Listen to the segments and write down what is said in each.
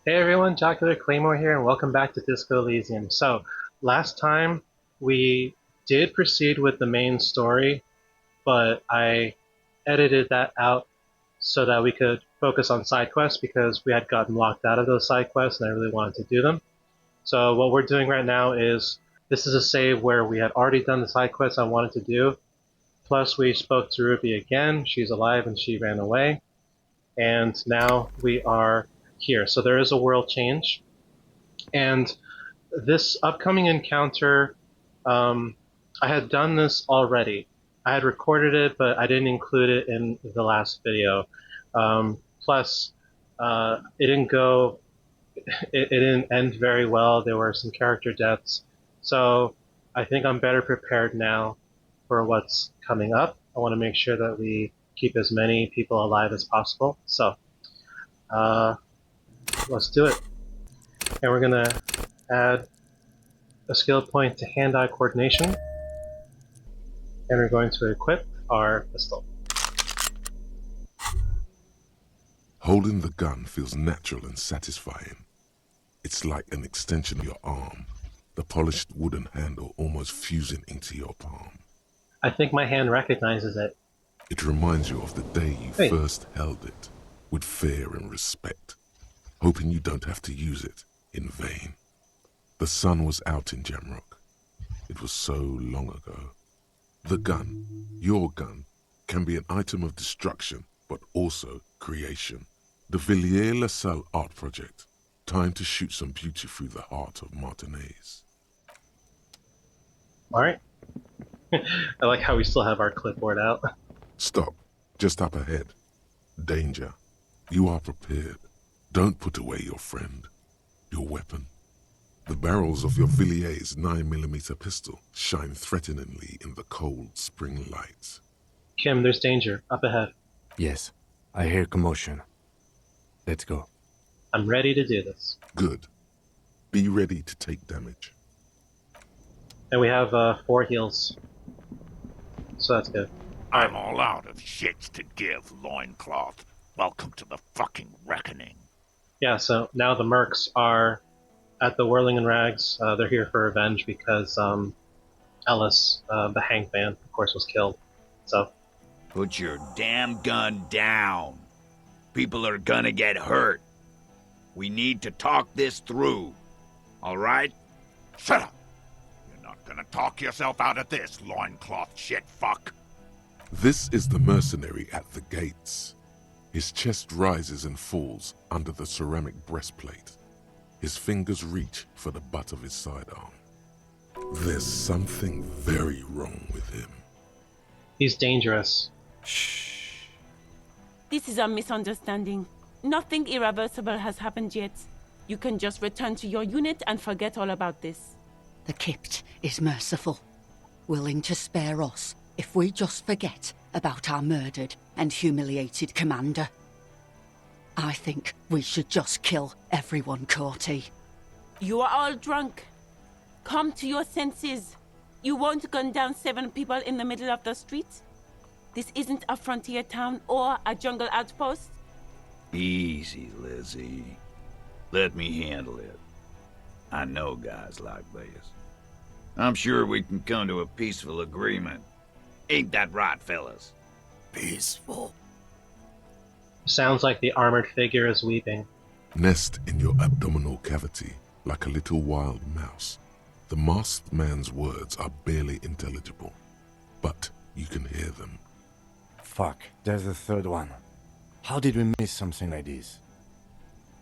Hey everyone, Jocular Claymore here, and welcome back to Disco Elysium. So, last time we did proceed with the main story, but I edited that out so that we could focus on side quests because we had gotten locked out of those side quests and I really wanted to do them. So, what we're doing right now is this is a save where we had already done the side quests I wanted to do, plus we spoke to Ruby again. She's alive and she ran away, and now we are here. So, there is a world change. And this upcoming encounter, um, I had done this already. I had recorded it, but I didn't include it in the last video. Plus, it didn't go, it didn't end very well. There were some character deaths. So I think I'm better prepared now for what's coming up. I want to make sure that we keep as many people alive as possible. So uh, let's do it. And we're going to add a skill point to hand-eye coordination, and we're going to equip our pistol. Holding the gun feels natural and satisfying. It's like an extension of your arm, the polished wooden handle almost fusing into your palm. I think my hand recognizes it. It reminds you of the day you Hey, first held it, with fear and respect, hoping you don't have to use it in vain. The sun was out in Jamrock. It was so long ago. The gun, your gun, can be an item of destruction, but also creation. The Villiers-LaSalle art project. Time to shoot some beauty through the heart of Martinez. alright. I like how we still have our clipboard out. Stop. Just up ahead. Danger. You are prepared. Don't put away your friend. Your weapon. The barrels of your Villiers 9mm pistol shine threateningly in the cold spring light. Kim, there's danger. Up ahead. Yes, I hear commotion. Let's go. I'm ready to do this. Good. Be ready to take damage. And we have 4 heals. So that's good. I'm all out of shits to give, loincloth. Welcome to the fucking reckoning. Yeah, so now the mercs are at the Whirling and Rags. They're here for revenge because Ellis, the hangman, of course, was killed. So, Put your damn gun down. People are gonna get hurt. We need to talk this through. All right? Shut up. You're not gonna talk yourself out of this, loincloth shit fuck. This is the mercenary at the gates. His chest rises and falls under the ceramic breastplate. His fingers reach for the butt of his sidearm. There's something very wrong with him. he's dangerous. Shh. This is a misunderstanding. Nothing irreversible has happened yet. You can just return to your unit and forget all about this. The Kypt is merciful, willing to spare us if we just forget about our murdered and humiliated commander. I think we should just kill everyone, Corty. You are all drunk. Come to your senses. You won't gun down 7 people in the middle of the street. This isn't a frontier town or a jungle outpost. Easy, Lizzie. Let me handle it. I know guys like this. I'm sure we can come to a peaceful agreement. Ain't that right, fellas? Peaceful. Sounds like the armored figure is weeping. Nest in your abdominal cavity like a little wild mouse. The masked man's words are barely intelligible, but you can hear them. Fuck, there's a third one. How did we miss something like this?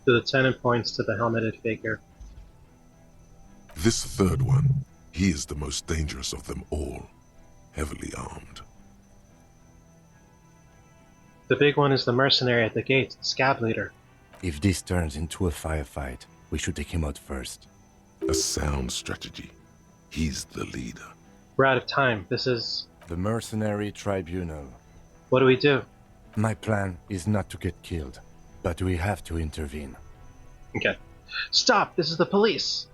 The lieutenant points to the helmeted figure. This third one, he is the most dangerous of them all, heavily armed. The big one is the mercenary at the gates, the scab leader. If this turns into a firefight, we should take him out first. A sound strategy. He's the leader. We're out of time. This is... The Mercenary Tribunal. What do we do? My plan is not to get killed, but we have to intervene. Okay. Stop! This is the police!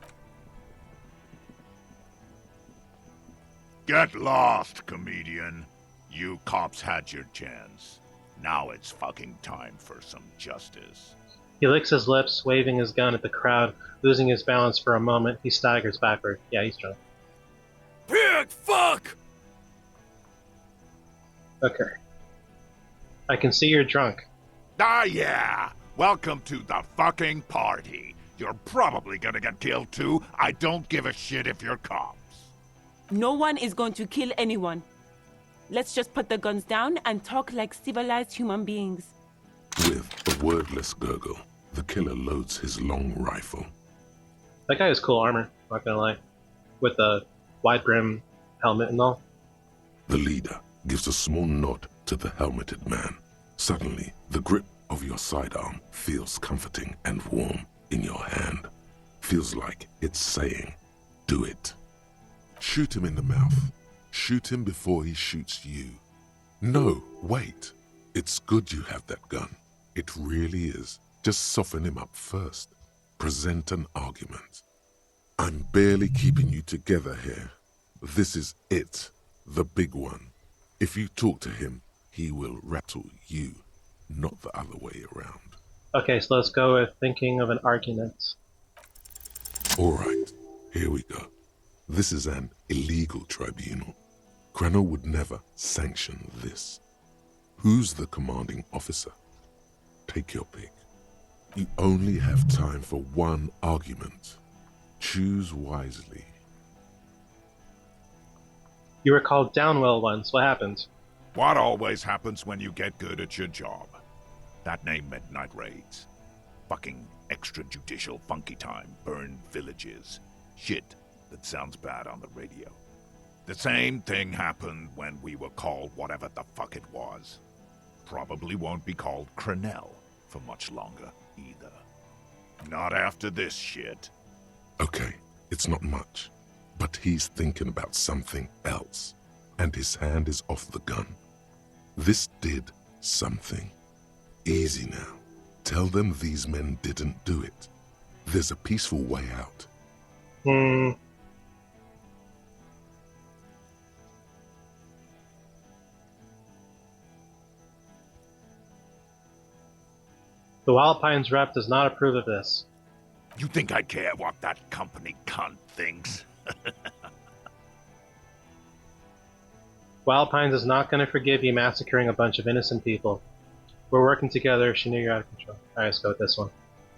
Get lost, comedian. You cops had your chance. Now it's fucking time for some justice. He licks his lips, waving his gun at the crowd. Losing his balance for a moment, he staggers backward. Yeah, he's drunk. Pig fuck! Okay. I can see you're drunk. Ah, yeah. Welcome to the fucking party. You're probably gonna get killed too. I don't give a shit if you're cops. No one is going to kill anyone. Let's just put the guns down and talk like civilized human beings. With a wordless gurgle, the killer loads his long rifle. That guy has cool armor, not gonna lie. With the wide brim helmet and all. The leader gives a small nod to the helmeted man. Suddenly, the grip of your sidearm feels comforting and warm in your hand. Feels like it's saying, do it. Shoot him in the mouth. Shoot him before he shoots you. No, wait. It's good you have that gun. It really is. Just soften him up first. Present an argument. I'm barely keeping you together here. This is it, the big one. If you talk to him, he will rattle you, not the other way around. Okay, so let's go with thinking of an argument. All right, here we go. This is an illegal tribunal. Cranor would never sanction this. Who's the commanding officer? Take your pick. You only have time for one argument. Choose wisely. You were called Downwell once. What happened? What always happens when you get good at your job? That name meant night raids. Fucking extrajudicial funky time, burned villages. Shit that sounds bad on the radio. The same thing happened when we were called whatever the fuck it was. Probably won't be called Cranell for much longer, either. Not after this shit. Okay, it's not much, but he's thinking about something else, and his hand is off the gun. This did something. Easy now. Tell them these men didn't do it. There's a peaceful way out. The Wild Pines rep does not approve of this. You think I care what that company cunt thinks? Wild Pines is not going to forgive you massacring a bunch of innocent people. We're working together. She knew you're out of control. Alright, let's go with this one.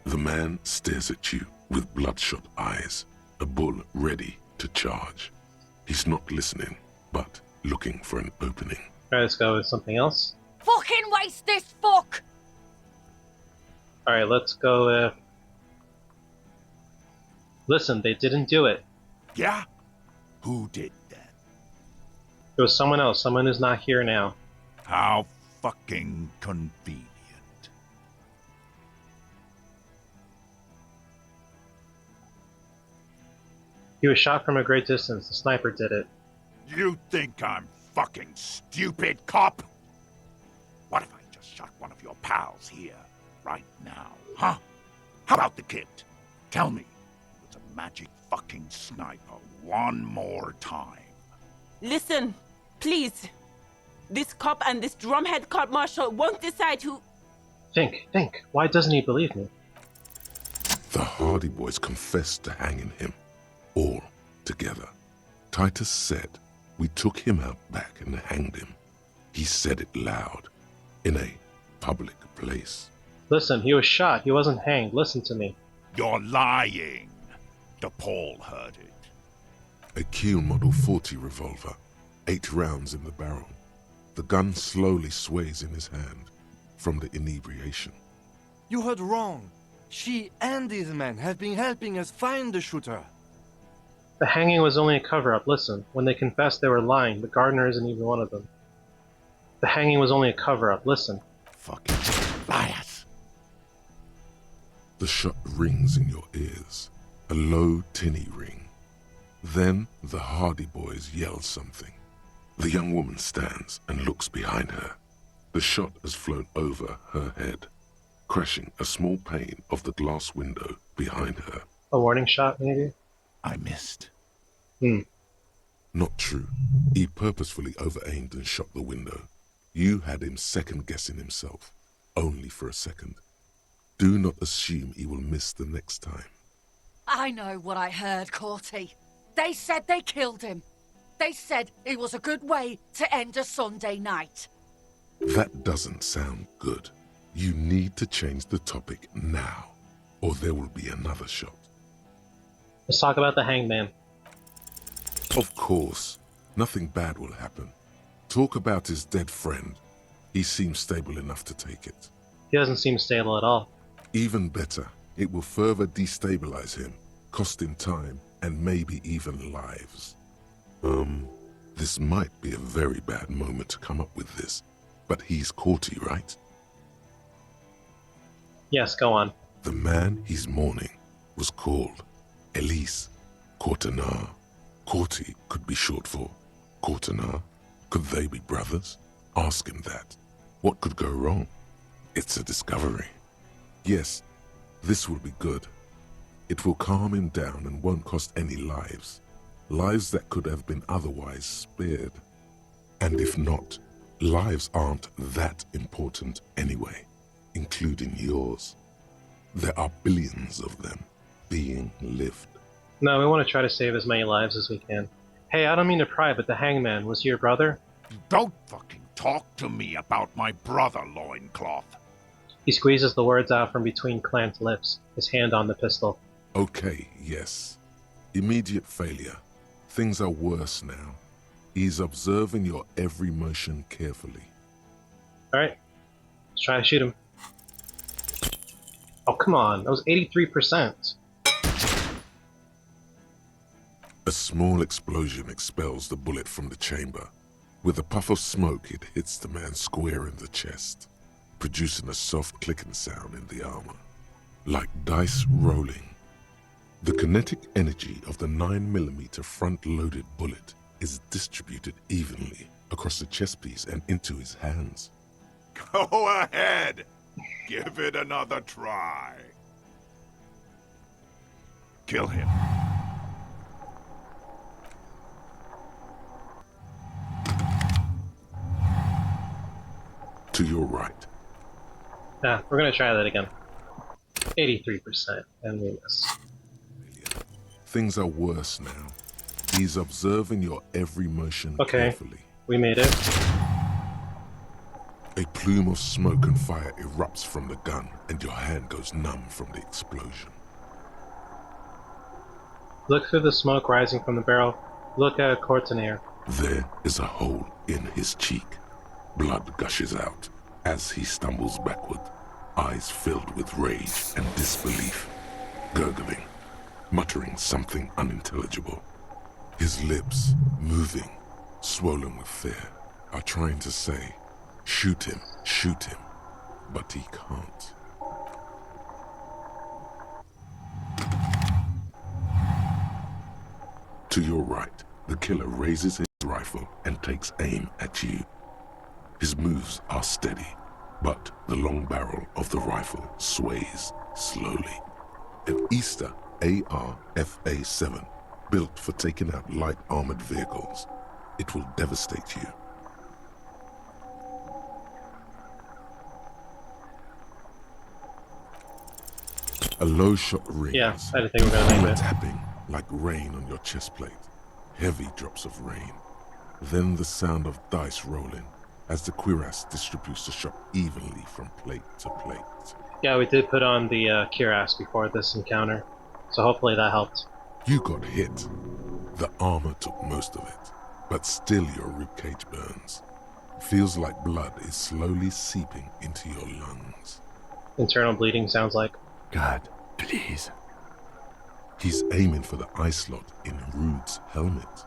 The man stares at you with bloodshot eyes, a bull ready to charge. He's not listening, but looking for an opening. Alright, let's go with something else. Fucking waste this fuck! Alright, let's go with... Listen, they didn't do it. Yeah? Who did that? It was someone else, someone who's not here now. How fucking convenient. He was shot from a great distance. The sniper did it. You think I'm fucking stupid, cop? What if I just shot one of your pals here, right now, huh? How about the kid? Tell me, it was a magic fucking sniper one more time. Listen, please. This cop and this drumhead cop marshal won't decide who... Think. Why doesn't he believe me? The Hardy Boys confessed to hanging him, all together. Titus said, we took him out back and hanged him. He said it loud, in a public place. Listen, he was shot. He wasn't hanged. Listen to me. You're lying. DePaul heard it. A Kiel Model 40 revolver, 8 rounds in the barrel. The gun slowly sways in his hand from the inebriation. You heard wrong. She and these men have been helping us find the shooter. The hanging was only a cover-up. Listen, when they confessed they were lying, the gardener isn't even one of them. The hanging was only a cover-up. Listen. Fucking liars. The shot rings in your ears, a low, tinny ring. Then the Hardy Boys yell something. The young woman stands and looks behind her. The shot has flown over her head, crashing a small pane of the glass window behind her. A warning shot, maybe? I missed. Not true. He purposefully over-aimed and shot the window. You had him second-guessing himself, only for a second. Do not assume he will miss the next time. I know what I heard, Corty. They said they killed him. They said it was a good way to end a Sunday night. That doesn't sound good. You need to change the topic now, or there will be another shot. Let's talk about the hangman. Of course, nothing bad will happen. Talk about his dead friend. He seems stable enough to take it. He doesn't seem stable at all. Even better, it will further destabilize him, cost him time, and maybe even lives. This might be a very bad moment to come up with this, but he's Corty, right? Yes, go on. The man he's mourning was called Elise Courtenay. Corty could be short for Courtenay. Could they be brothers? Ask him that. What could go wrong? It's a discovery. Yes, this will be good. It will calm him down and won't cost any lives. Lives that could have been otherwise spared. And if not, lives aren't that important anyway, including yours. There are billions of them being lived. No, we want to try to save as many lives as we can. Hey, I don't mean to pry, but the hangman, was he your brother? Don't fucking talk to me about my brother, Loincloth. He squeezes the words out from between clamped lips, his hand on the pistol. Okay, yes. Immediate failure. Things are worse now. He's observing your every motion carefully. Alright, let's try to shoot him. Oh, come on, that was 83%. A small explosion expels the bullet from the chamber. With a puff of smoke, it hits the man square in the chest, producing a soft clicking sound in the armor, like dice rolling. The kinetic energy of the 9mm front-loaded bullet is distributed evenly across the chest piece and into his hands. Go ahead. Give it another try. Kill him. To your right. Yeah, we're gonna try that again. 83%, and we miss. Things are worse now. He's observing your every motion Okay, carefully. we made it. A plume of smoke and fire erupts from the gun, and your hand goes numb from the explosion. Look through the smoke rising from the barrel. Look at Courtenay. There is a hole in his cheek. Blood gushes out as he stumbles backward, eyes filled with rage and disbelief, gurgling, muttering something unintelligible. His lips, moving, swollen with fear, are trying to say, shoot him, but he can't. To your right, the killer raises his rifle and takes aim at you. His moves are steady, but the long barrel of the rifle sways slowly. An Easter AR-FA-7, built for taking out light armored vehicles. It will devastate you. A low shot rings. Yeah, I didn't think we were gonna Feel make it it. tapping like rain on your chest plate. Heavy drops of rain. Then the sound of dice rolling as the cuirass distributes the shot evenly from plate to plate. Yeah, we did put on the cuirass before this encounter, so hopefully that helped. You got hit. The armor took most of it, but still your ribcage burns. Feels like blood is slowly seeping into your lungs. Internal bleeding sounds like. God, please. He's aiming for the eye slot in Rude's helmet.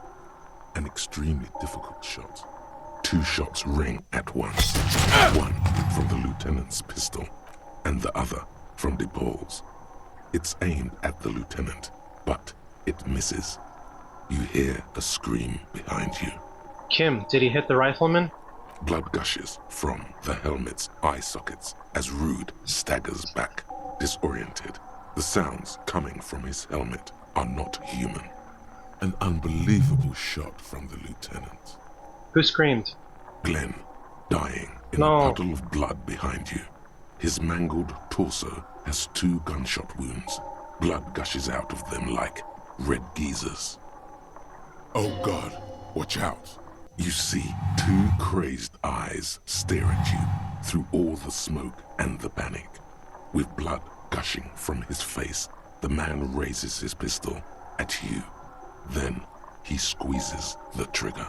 An extremely difficult shot. 2 shots ring at once. One from the lieutenant's pistol, and the other from DePaul's. It's aimed at the lieutenant, but it misses. You hear a scream behind you. Kim, did he hit the rifleman? Blood gushes from the helmet's eye sockets as Rude staggers back, disoriented. The sounds coming from his helmet are not human. An unbelievable shot from the lieutenant. Who screamed? Glenn, dying in No. a puddle of blood behind you. His mangled torso has 2 gunshot wounds. Blood gushes out of them like red geysers. Oh God, watch out. You see 2 crazed eyes stare at you through all the smoke and the panic. With blood gushing from his face, the man raises his pistol at you. Then he squeezes the trigger.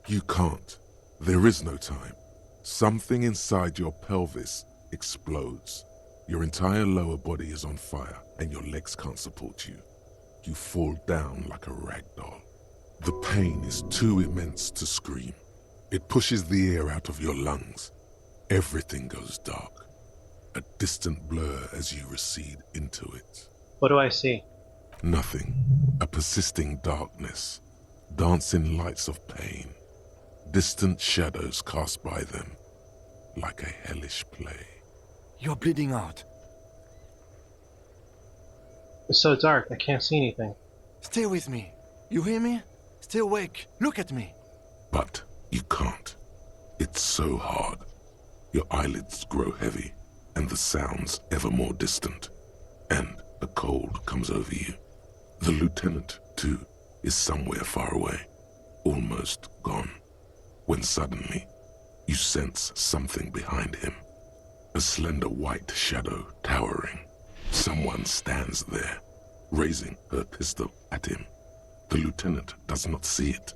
You can't. There is no time. Something inside your pelvis explodes. Your entire lower body is on fire and your legs can't support you. You fall down like a rag doll. The pain is too immense to scream. It pushes the air out of your lungs. Everything goes dark. A distant blur as you recede into it. What do I see? Nothing. A persisting darkness. Dancing lights of pain. Distant shadows cast by them. Like a hellish play. You're bleeding out. It's so dark, I can't see anything. Stay with me. You hear me? Stay awake. Look at me. But you can't. It's so hard. Your eyelids grow heavy, and the sounds ever more distant. And a cold comes over you. The lieutenant, too, is somewhere far away, almost gone. When suddenly, you sense something behind him. A slender white shadow towering. Someone stands there, raising her pistol at him. The lieutenant does not see it.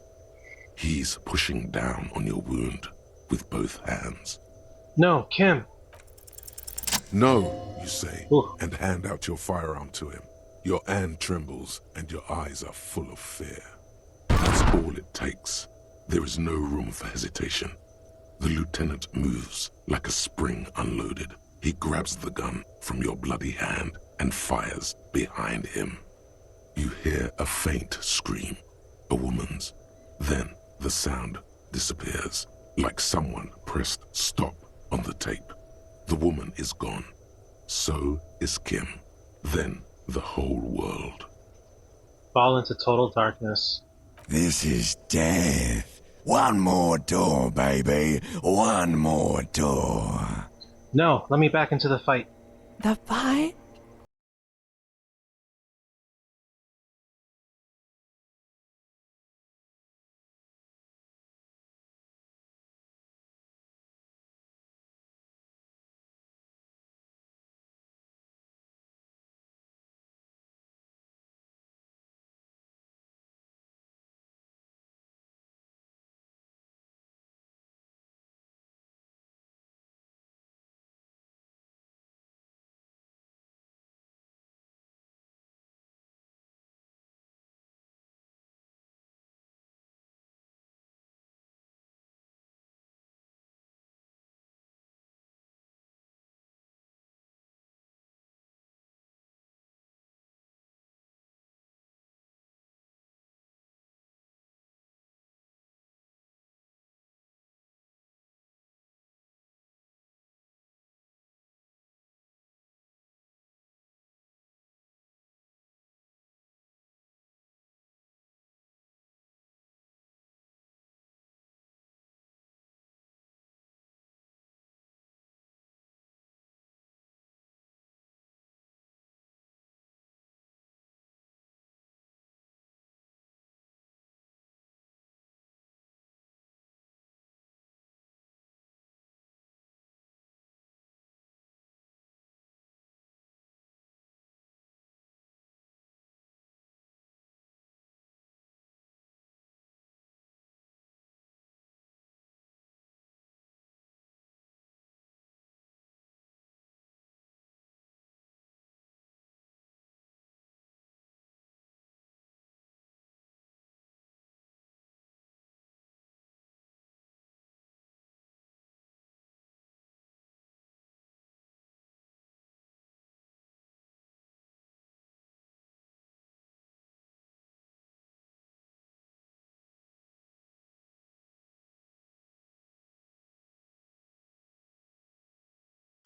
He's pushing down on your wound with both hands. No, Kim! No, you say, Ooh. and hand out your firearm to him. Your hand trembles and your eyes are full of fear. That's all it takes. There is no room for hesitation. The lieutenant moves like a spring unloaded. He grabs the gun from your bloody hand and fires behind him. You hear a faint scream, a woman's. Then the sound disappears, like someone pressed stop on the tape. The woman is gone. So is Kim. Then the whole world. Fall into total darkness. This is death. One more door, baby. One more door. No, let me back into the fight. The fight?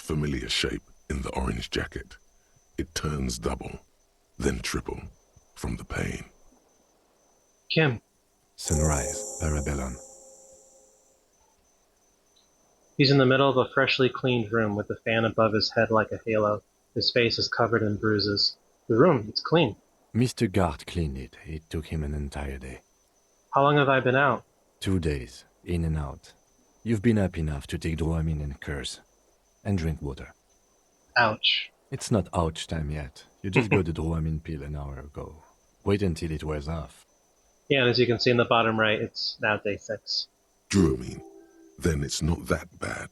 familiar shape in the orange jacket. It turns double, then triple, from the pain. Kim. Sunrise, Parabellum. He's in the middle of a freshly cleaned room with a fan above his head like a halo. His face is covered in bruises. The room, it's clean. Mr. Gart cleaned it. It took him an entire day. How long have I been out? 2 days, in and out. You've been up enough to take Dramamine and curse. And drink water. Ouch. It's not ouch time yet. You just got the Dramamine pill an hour ago. Wait until it wears off. Yeah, and as you can see in the bottom right, it's now day 6. Dramamine. Then it's not that bad.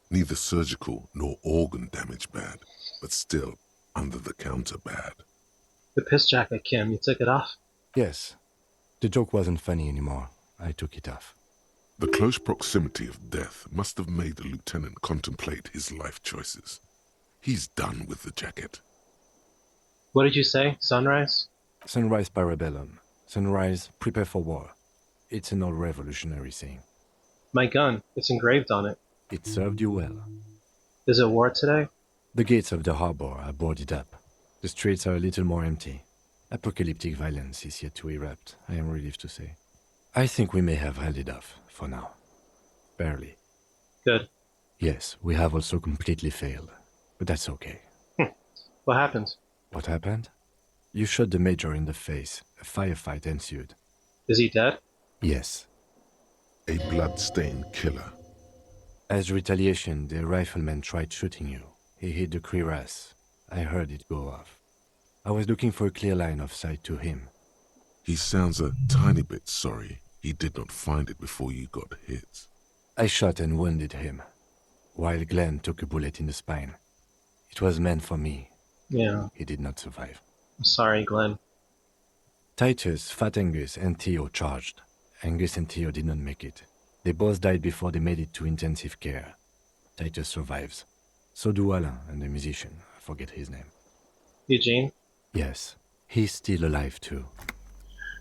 Neither surgical nor organ damage bad, but still under the counter bad. The piss jacket, Kim, you took it off? Yes. The joke wasn't funny anymore. I took it off. The close proximity of death must have made the lieutenant contemplate his life choices. He's done with the jacket. What did you say? Sunrise? Sunrise Parabellum. Sunrise, prepare for war. It's an old revolutionary saying. My gun, it's engraved on it. It served you well. Is it war today? The gates of the harbor are boarded up. The streets are a little more empty. Apocalyptic violence is yet to erupt, I am relieved to say. I think we may have held it off, for now. Barely. Good. Yes, we have also completely failed. But that's okay. What happened? What happened? You shot the major in the face. A firefight ensued. Is he dead? Yes. A blood-stained killer. As retaliation, the rifleman tried shooting you. He hit the cuirass. I heard it go off. I was looking for a clear line of sight to him. He sounds a tiny bit sorry he did not find it before you got hit. I shot and wounded him, while Glenn took a bullet in the spine. It was meant for me. Yeah. He did not survive. I'm sorry, Glenn. Titus, Fat Angus, and Theo charged. Angus and Theo did not make it. They both died before they made it to intensive care. Titus survives. So do Alain and the musician. I forget his name. Eugene? Yes. He's still alive too.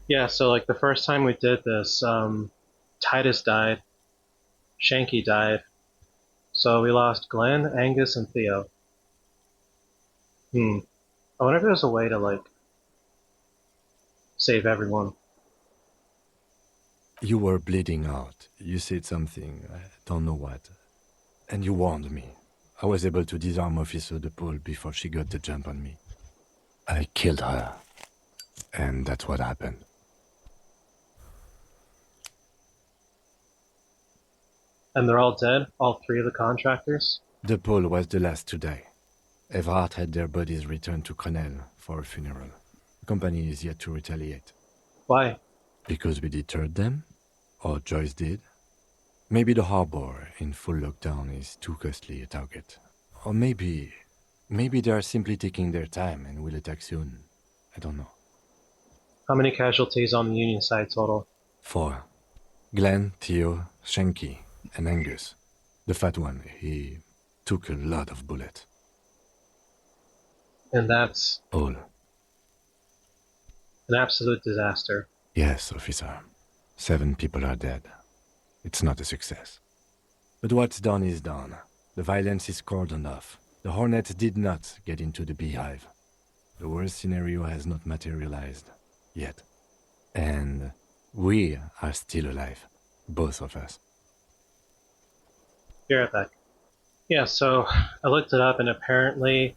Yeah, so like the first time we did this, Titus died. Shanky died. So we lost Glenn, Angus, and Theo. I wonder if there's a way to, like, save everyone. You were bleeding out. You said something, I don't know what. And you warned me. I was able to disarm Officer DePaul before she got the jump on me. I killed her. And that's what happened. And they're all dead? All 3 of the contractors? DePaul was the last to die. Everhart had their bodies returned to Crenel for a funeral. The company is yet to retaliate. Why? Because we deterred them? Or Joyce did? Maybe the harbor in full lockdown is too costly a target. Or maybe they are simply taking their time and will attack soon. I don't know. How many casualties on the Union side total? 4. Glenn, Theo, Shanky, and Angus. The fat one, he took a lot of bullets. And that's All. an absolute disaster. Yes, officer. 7 people are dead. It's not a success. But what's done is done. The violence is cordoned off. The Hornets did not get into the beehive. The worst scenario has not materialized. Yet. And we are still alive. Both of us. Be right back. Yeah, so I looked it up, and apparently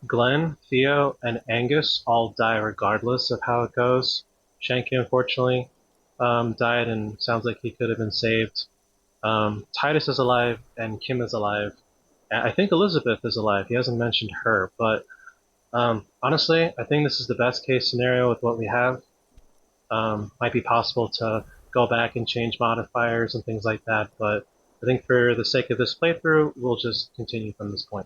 Glenn, Theo, and Angus all die regardless of how it goes. Shanky, unfortunately, died, and sounds like he could have been saved. Titus is alive, and Kim is alive. I think Elizabeth is alive. He hasn't mentioned her, but honestly, I think this is the best case scenario with what we have. Might be possible to go back and change modifiers and things like that, but I think for the sake of this playthrough, we'll just continue from this point.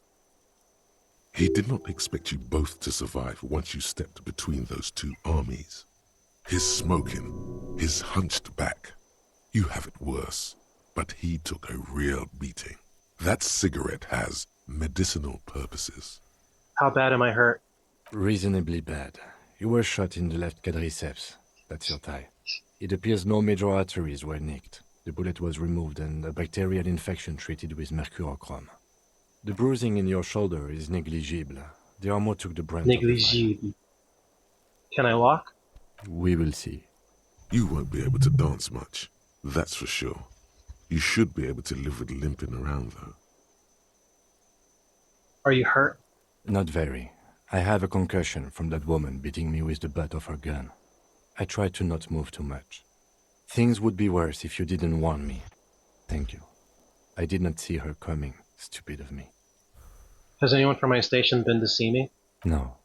He did not expect you both to survive once you stepped between those 2 armies. His smoking, his hunched back. You have it worse, but he took a real beating. That cigarette has medicinal purposes. How bad am I hurt? Reasonably bad. You were shot in the left quadriceps. That's your thigh. It appears no major arteries were nicked. The bullet was removed and a bacterial infection treated with mercurochrome. The bruising in your shoulder is negligible. The armor took the brunt of the fire. Negligible. Can I walk? We will see. You won't be able to dance much, that's for sure. You should be able to live with limping around, though. Are you hurt? Not very. I have a concussion from that woman beating me with the butt of her gun. I try to not move too much. Things would be worse if you didn't warn me. Thank you. I did not see her coming. Stupid of me. Has anyone from my station been to see me? No.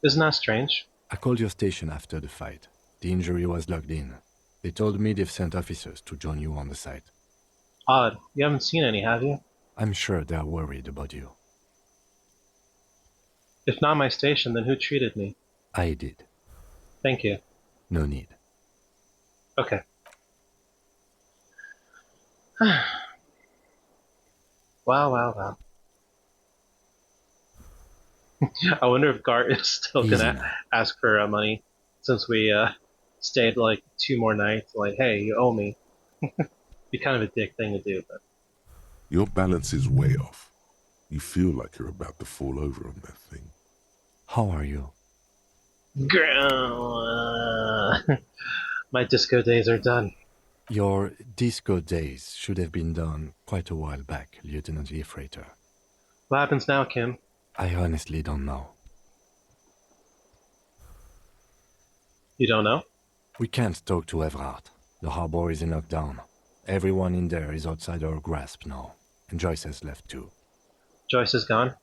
Isn't that strange? I called your station after the fight. The injury was logged in. They told me they've sent officers to join you on the site. Odd. You haven't seen any, have you? I'm sure they're worried about you. If not my station, then who treated me? I did. Thank you. No need. Okay. Wow. I wonder if Gart is still Easy gonna now. ask for money since we stayed like 2 more nights. Like, hey, you owe me. Be kind of a dick thing to do, but Your balance is way off. You feel like you're about to fall over on that thing. How are you? Girl, my disco days are done. Your disco days should have been done quite a while back, Lieutenant Freighter. What happens now, Kim? I honestly don't know. You don't know? We can't talk to Everard. The harbor is in lockdown. Everyone in there is outside our grasp now. And Joyce has left too. Joyce is gone?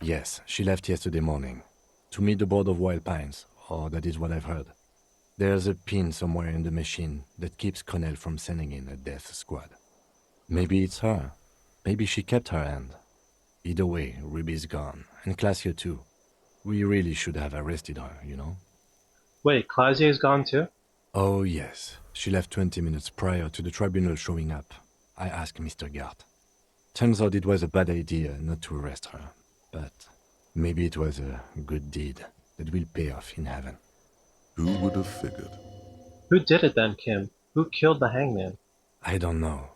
Yes, she left yesterday morning. To meet the board of Wild Pines, or that is what I've heard. There's a pin somewhere in the machine that keeps Connell from sending in a death squad. Maybe it's her. Maybe she kept her hand. Either way, Ruby's gone, and Claudia too. We really should have arrested her, you know? Wait, Claudia is gone too? Oh yes, she left 20 minutes prior to the tribunal showing up. I asked Mr. Gart. Turns out it was a bad idea not to arrest her, but maybe it was a good deed that will pay off in heaven. Who would have figured? Who did it then, Kim? Who killed the hangman? I don't know.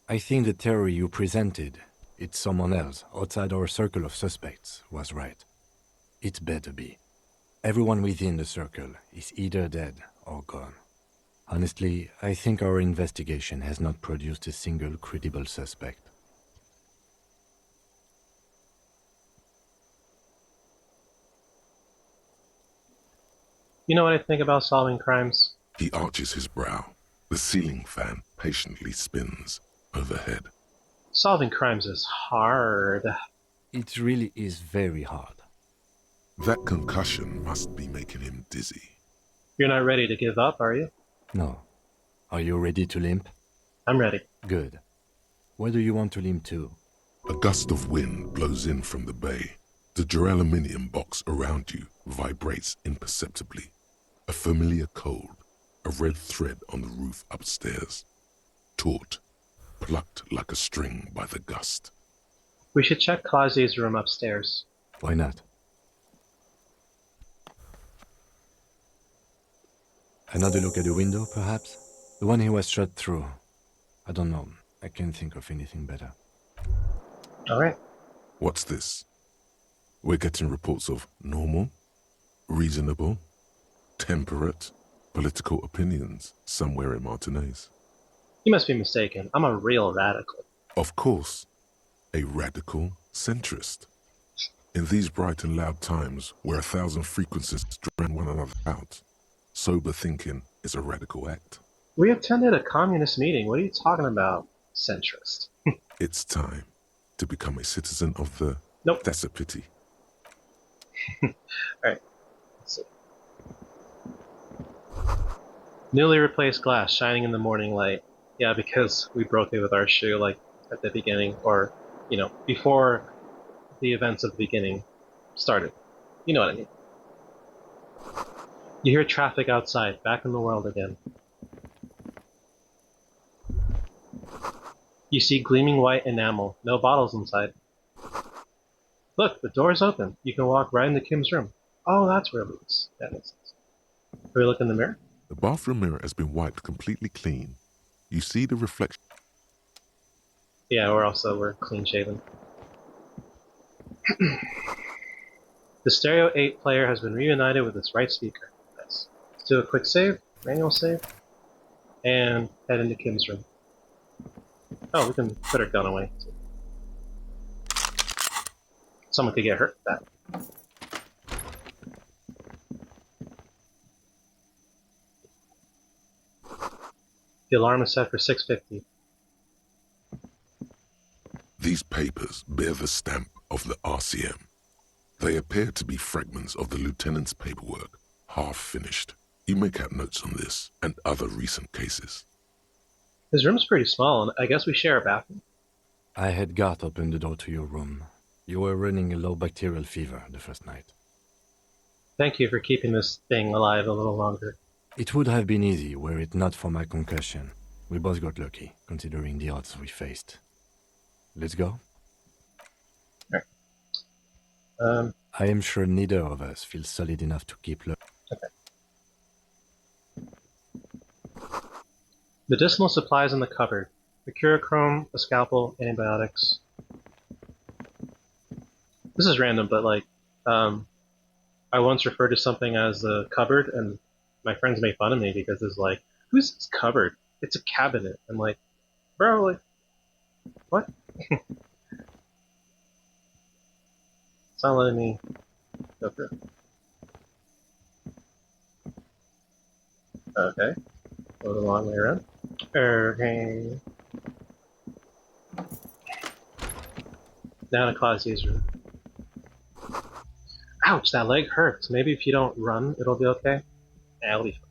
I think the theory you presented, it's someone else outside our circle of suspects, was right. It better be. Everyone within the circle is either dead or gone. Honestly, I think our investigation has not produced a single credible suspect. You know what I think about solving crimes? He arches his brow. The ceiling fan patiently spins overhead. Solving crimes is hard. It really is very hard. That concussion must be making him dizzy. You're not ready to give up, are you? No. Are you ready to limp? I'm ready. Good. Where do you want to limp to? A gust of wind blows in from the bay. The duraluminum box around you vibrates imperceptibly. A familiar cold, a red thread on the roof upstairs. Taut, plucked like a string by the gust. We should check Claudia's room upstairs. Why not? Another look at the window, perhaps? The one he was shot through. I don't know. I can't think of anything better. Alright. What's this? We're getting reports of normal, reasonable, temperate, political opinions somewhere in Martinez. You must be mistaken. I'm a real radical. Of course, a radical centrist. In these bright and loud times where 1,000 frequencies drown one another out, sober thinking is a radical act. We attended a communist meeting. What are you talking about, centrist? It's time to become a citizen of the... Nope. That's a pity. Alright. Let's see. Newly replaced glass shining in the morning light. Yeah, because we broke it with our shoe, like, at the beginning, or, you know, before the events of the beginning started. You know what I mean. You hear traffic outside, back in the world again. You see gleaming white enamel, no bottles inside. Look, the door's open. You can walk right into Kim's room. Oh, that's where it is. That makes sense. Can we look in the mirror? The bathroom mirror has been wiped completely clean. You see the reflection Yeah, we're clean shaven. The Stereo 8 player has been reunited with its right speaker. Nice. Let's do a quick save, manual save, and head into Kim's room. Oh, we can put our gun away. Someone could get hurt with that. The alarm is set for 6:50. These papers bear the stamp of the RCM. They appear to be fragments of the lieutenant's paperwork, half finished. You make out notes on this and other recent cases. His room's pretty small, and I guess we share a bathroom. I had Garth open the door to your room. You were running a low bacterial fever the first night. Thank you for keeping this thing alive a little longer. It would have been easy were it not for my concussion. We both got lucky, considering the odds we faced. Let's go? Right. I am sure neither of us feels solid enough to keep low. Okay. Medicinal supplies in the cupboard. Mercurochrome, a scalpel, antibiotics. This is random, but like, I once referred to something as a cupboard, and my friends made fun of me because it's like, who's this cupboard? It's a cabinet. I'm like, bro, like, what? It's not letting me go through. Okay. Go the long way around. Okay. Down to Clausie's room. Ouch, that leg hurts. Maybe if you don't run, it'll be okay. Yeah, it'll be fine.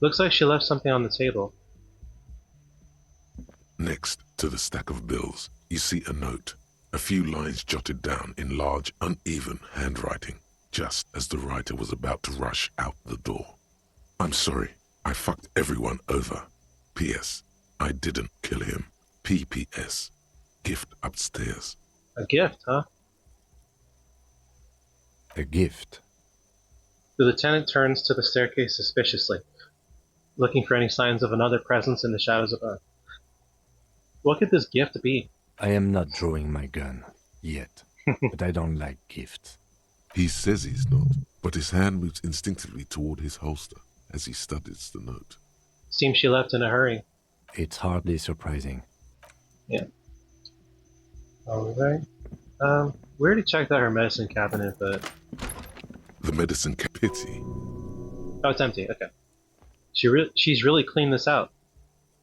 Looks like she left something on the table. Next to the stack of bills, you see a note, a few lines jotted down in large, uneven handwriting, just as the writer was about to rush out the door. I'm sorry, I fucked everyone over. P.S. I didn't kill him. P.P.S. Gift upstairs. A gift, huh? A gift. The lieutenant turns to the staircase suspiciously, looking for any signs of another presence in the shadows above. What could this gift be? I am not drawing my gun, yet, but I don't like gifts. He says he's not, but his hand moves instinctively toward his holster as he studies the note. Seems she left in a hurry. It's hardly surprising. Yeah. Alright. We already checked out her medicine cabinet, but... The medicine pity. Oh, it's empty, okay. She's really cleaned this out.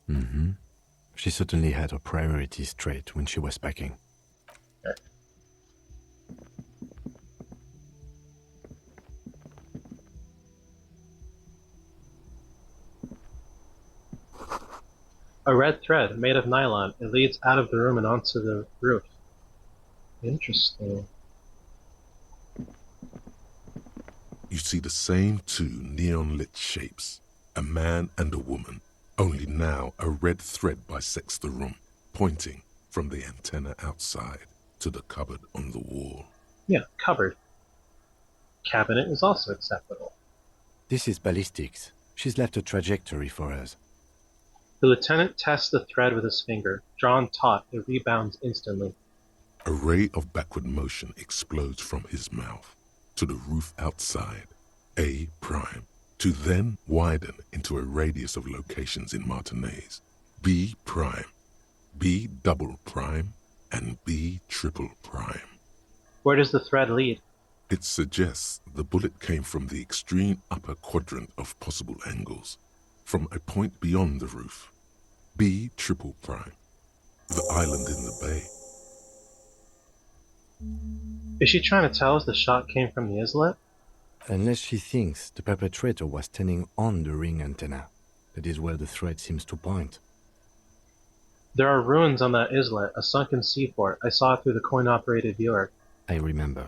Mm-hmm. She certainly had her priorities straight when she was packing. Okay. A red thread made of nylon. It leads out of the room and onto the roof. Interesting. You see the same two neon-lit shapes, a man and a woman, only now a red thread bisects the room, pointing from the antenna outside to the cupboard on the wall. Yeah, cupboard. Cabinet is also acceptable. This is ballistics. She's left a trajectory for us. The lieutenant tests the thread with his finger. Drawn taut, it rebounds instantly. A ray of backward motion explodes from his mouth to the roof outside, A prime, to then widen into a radius of locations in Martinez, B prime, B double prime, and B triple prime. Where does the thread lead? It suggests the bullet came from the extreme upper quadrant of possible angles, from a point beyond the roof, B triple prime, the island in the bay. Is she trying to tell us the shot came from the islet? Unless she thinks the perpetrator was standing on the ring antenna. That is where the thread seems to point. There are ruins on that islet, a sunken seaport. I saw it through the coin-operated viewer. I remember.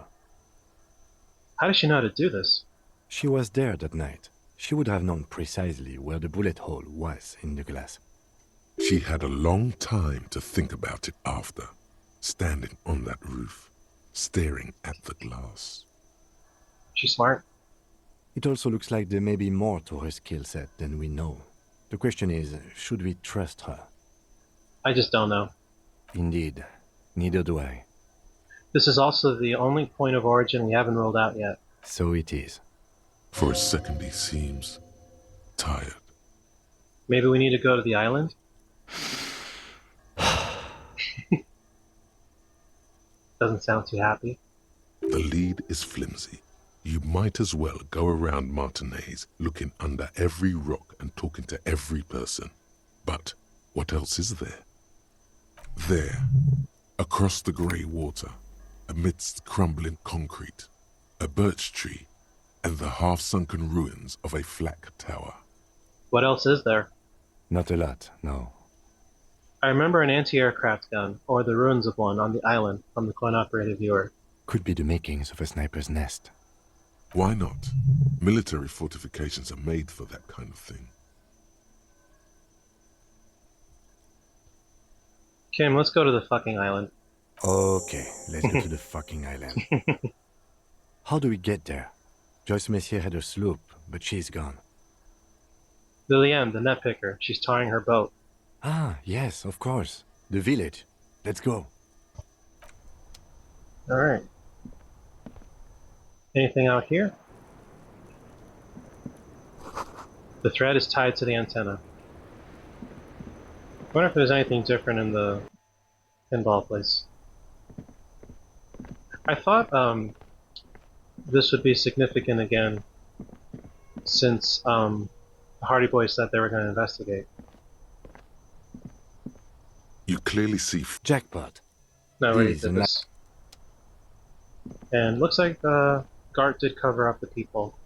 How does she know how to do this? She was there that night. She would have known precisely where the bullet hole was in the glass. She had a long time to think about it after, standing on that roof, staring at the glass. She's smart. It also looks like there may be more to her skill set than we know. The question is, should we trust her? I just don't know. Indeed. Neither do I. This is also the only point of origin we haven't ruled out yet. So it is. For a second he seems tired. Maybe we need to go to the island? Doesn't sound too happy. The lead is flimsy. You might as well go around Martinez looking under every rock and talking to every person. But what else is there? There, across the grey water, amidst crumbling concrete, a birch tree, and the half-sunken ruins of a flak tower. What else is there? Not a lot, no. I remember an anti-aircraft gun, or the ruins of one, on the island from the coin-operated viewer. Could be the makings of a sniper's nest. Why not? Military fortifications are made for that kind of thing. Kim, let's go to the fucking island. Okay, let's go to the fucking island. How do we get there? Joyce Messier had her sloop, but she's gone. Liliane, the net picker, she's towing her boat. Ah, yes, of course. The village. Let's go. Alright. Anything out here? The thread is tied to the antenna. I wonder if there's anything different in the pinball place. I thought this would be significant again, since the Hardy Boys said they were going to investigate. You clearly see Jackpot. No, we These did are this. And looks like Gart did cover up the people.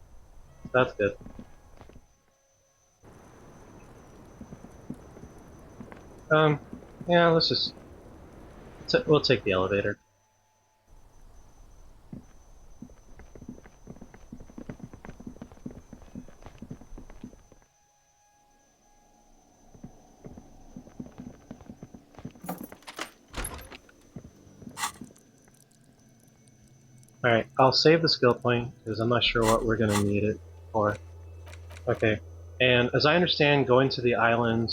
That's good. Yeah, let's just... we'll take the elevator. Alright, I'll save the skill point, because I'm not sure what we're going to need it for. Okay, and as I understand, going to the island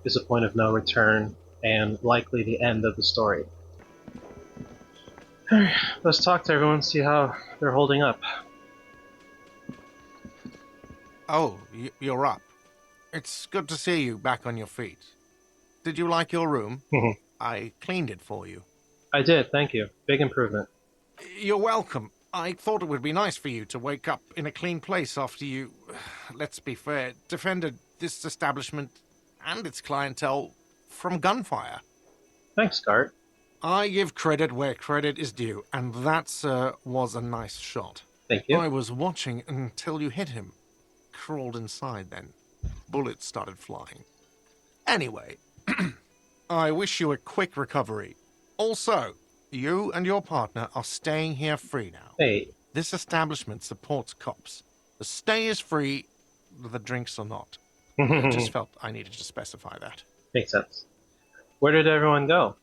is a point of no return, and likely the end of the story. Alright, let's talk to everyone, see how they're holding up. Oh, you're up. It's good to see you back on your feet. Did you like your room? I cleaned it for you. I did, thank you. Big improvement. You're welcome. I thought it would be nice for you to wake up in a clean place after you, let's be fair, defended this establishment and its clientele from gunfire. Thanks, Gart. I give credit where credit is due, and that, sir, was a nice shot. Thank you. I was watching until you hit him. Crawled inside then. Bullets started flying. Anyway, I wish you a quick recovery. Also, you and your partner are staying here free now. Hey. This establishment supports cops. The stay is free, the drinks are not. I just felt I needed to specify that. Makes sense. Where did everyone go?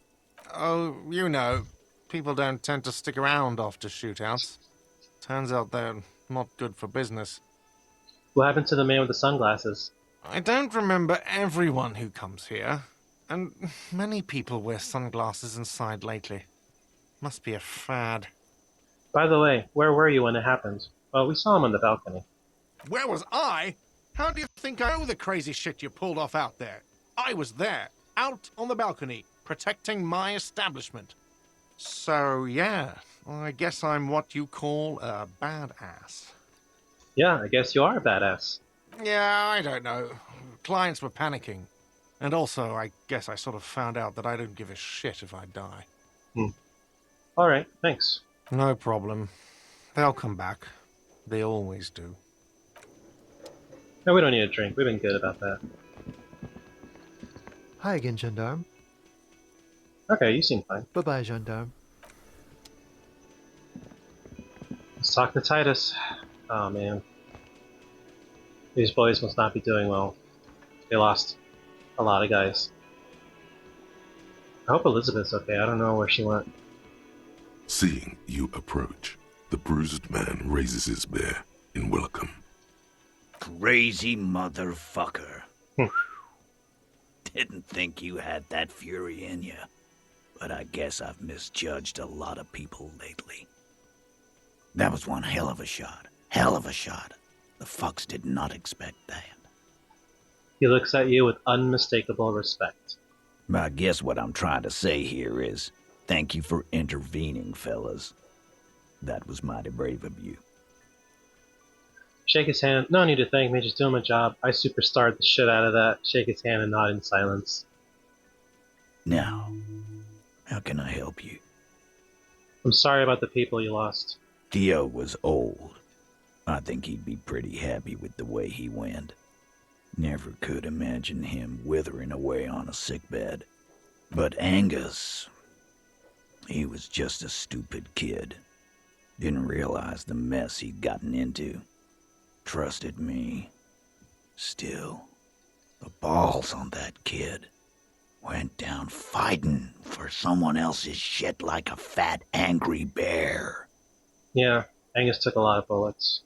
Oh, you know, people don't tend to stick around after shootouts. Turns out they're not good for business. What happened to the man with the sunglasses? I don't remember everyone who comes here, and many people wear sunglasses inside lately. Must be a fad. By the way, where were you when it happened? Well, we saw him on the balcony. Where was I? How do you think I know the crazy shit you pulled off out there? I was there, out on the balcony, protecting my establishment. So, yeah, I guess I'm what you call a badass. Yeah, I guess you are a badass. Yeah, I don't know. Clients were panicking. And also, I guess I sort of found out that I don't give a shit if I die. Alright, thanks. No problem. They'll come back. They always do. No, we don't need a drink. We've been good about that. Hi again, Gendarme. Okay, you seem fine. Bye-bye, Gendarme. Let's talk to Titus. Oh, man. These boys must not be doing well. They lost a lot of guys. I hope Elizabeth's okay. I don't know where she went. Seeing you approach, the bruised man raises his bear in welcome. Crazy motherfucker. Didn't think you had that fury in you, but I guess I've misjudged a lot of people lately. That was one hell of a shot. Hell of a shot. The fucks did not expect that. He looks at you with unmistakable respect. I guess what I'm trying to say here is, thank you for intervening, fellas. That was mighty brave of you. Shake his hand. No need to thank me, just doing my job. I superstarred the shit out of that. Shake his hand and nod in silence. Now, how can I help you? I'm sorry about the people you lost. Theo was old. I think he'd be pretty happy with the way he went. Never could imagine him withering away on a sickbed. But Angus, he was just a stupid kid. Didn't realize the mess he'd gotten into. Trusted me. Still, the balls on that kid. Went down fighting for someone else's shit like a fat, angry bear. Yeah, Angus took a lot of bullets.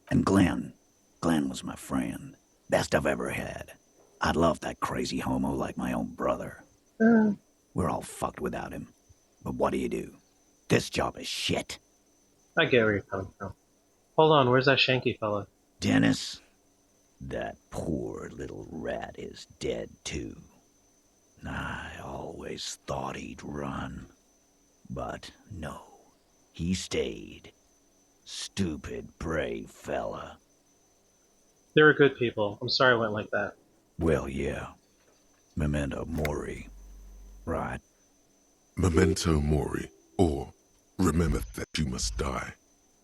And Glenn was my friend. Best I've ever had. I'd love that crazy homo like my own brother. We're all fucked without him. But what do? This job is shit. I get where you're coming from. Hold on, where's that Shanky fella? Dennis, that poor little rat is dead too. I always thought he'd run. But no, he stayed. Stupid, brave fella. They were good people. I'm sorry it went like that. Well, yeah. Memento mori. Right. Memento mori, or remember that you must die,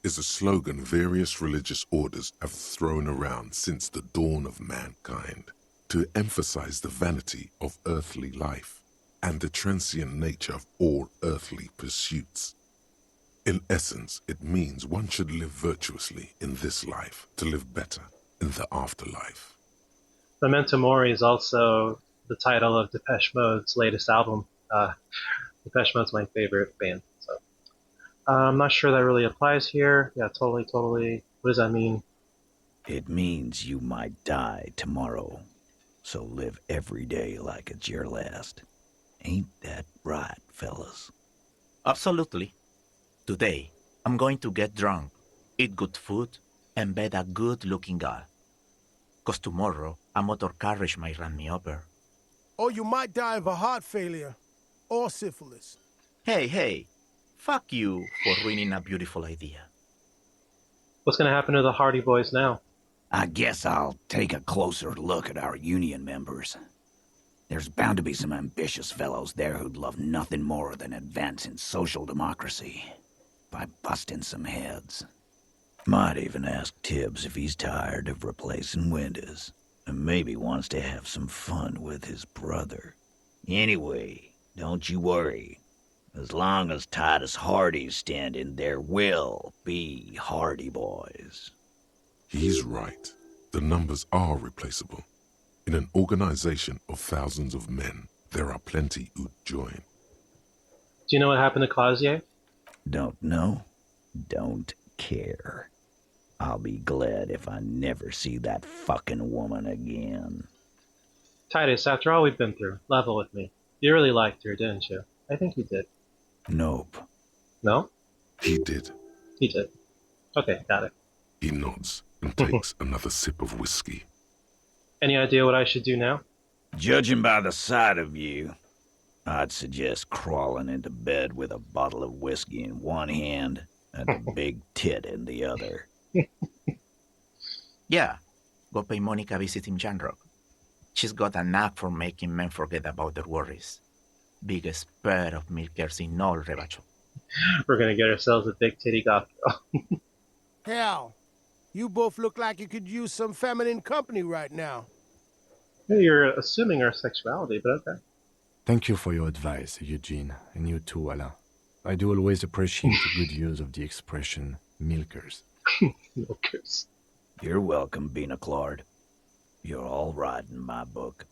is a slogan various religious orders have thrown around since the dawn of mankind to emphasize the vanity of earthly life and the transient nature of all earthly pursuits. In essence, it means one should live virtuously in this life to live better in the afterlife. Memento Mori is also the title of Depeche Mode's latest album. Depeche Mode's my favorite band, so I'm not sure that really applies here. Yeah, totally. What does that mean? It means you might die tomorrow, so live every day like it's your last. Ain't that right, fellas? Absolutely. Today, I'm going to get drunk, eat good food, and bed a good-looking girl. 'Cause tomorrow, a motor carriage might run me over. Or you might die of a heart failure. Or syphilis. Hey, fuck you for ruining a beautiful idea. What's going to happen to the Hardy Boys now? I guess I'll take a closer look at our union members. There's bound to be some ambitious fellows there who'd love nothing more than advancing social democracy by busting some heads. Might even ask Tibbs if he's tired of replacing windows and maybe wants to have some fun with his brother. Anyway, don't you worry. As long as Titus Hardy's standing, there will be Hardy Boys. He's right. The numbers are replaceable. In an organization of thousands of men, there are plenty who'd join. Do you know what happened to Clausier? Don't know. Don't care. I'll be glad if I never see that fucking woman again. Titus, after all we've been through, level with me. You really liked her, didn't you? I think you did. Nope. No? He did. He did. Okay, got it. He nods and takes another sip of whiskey. Any idea what I should do now? Judging by the sight of you, I'd suggest crawling into bed with a bottle of whiskey in one hand and a big tit in the other. Yeah, go pay Monica a visit in Janrock. She's got a knack for making men forget about their worries. Biggest pair of milkers in all Rebacho. We're gonna get ourselves a big titty goth girl. Hell, you both look like you could use some feminine company right now. You're assuming our sexuality, but okay. Thank you for your advice, Eugene, and you too, Alain. I do always appreciate the good use of the expression milkers. Milkers. You're welcome, Bina Claude. You're all right in my book.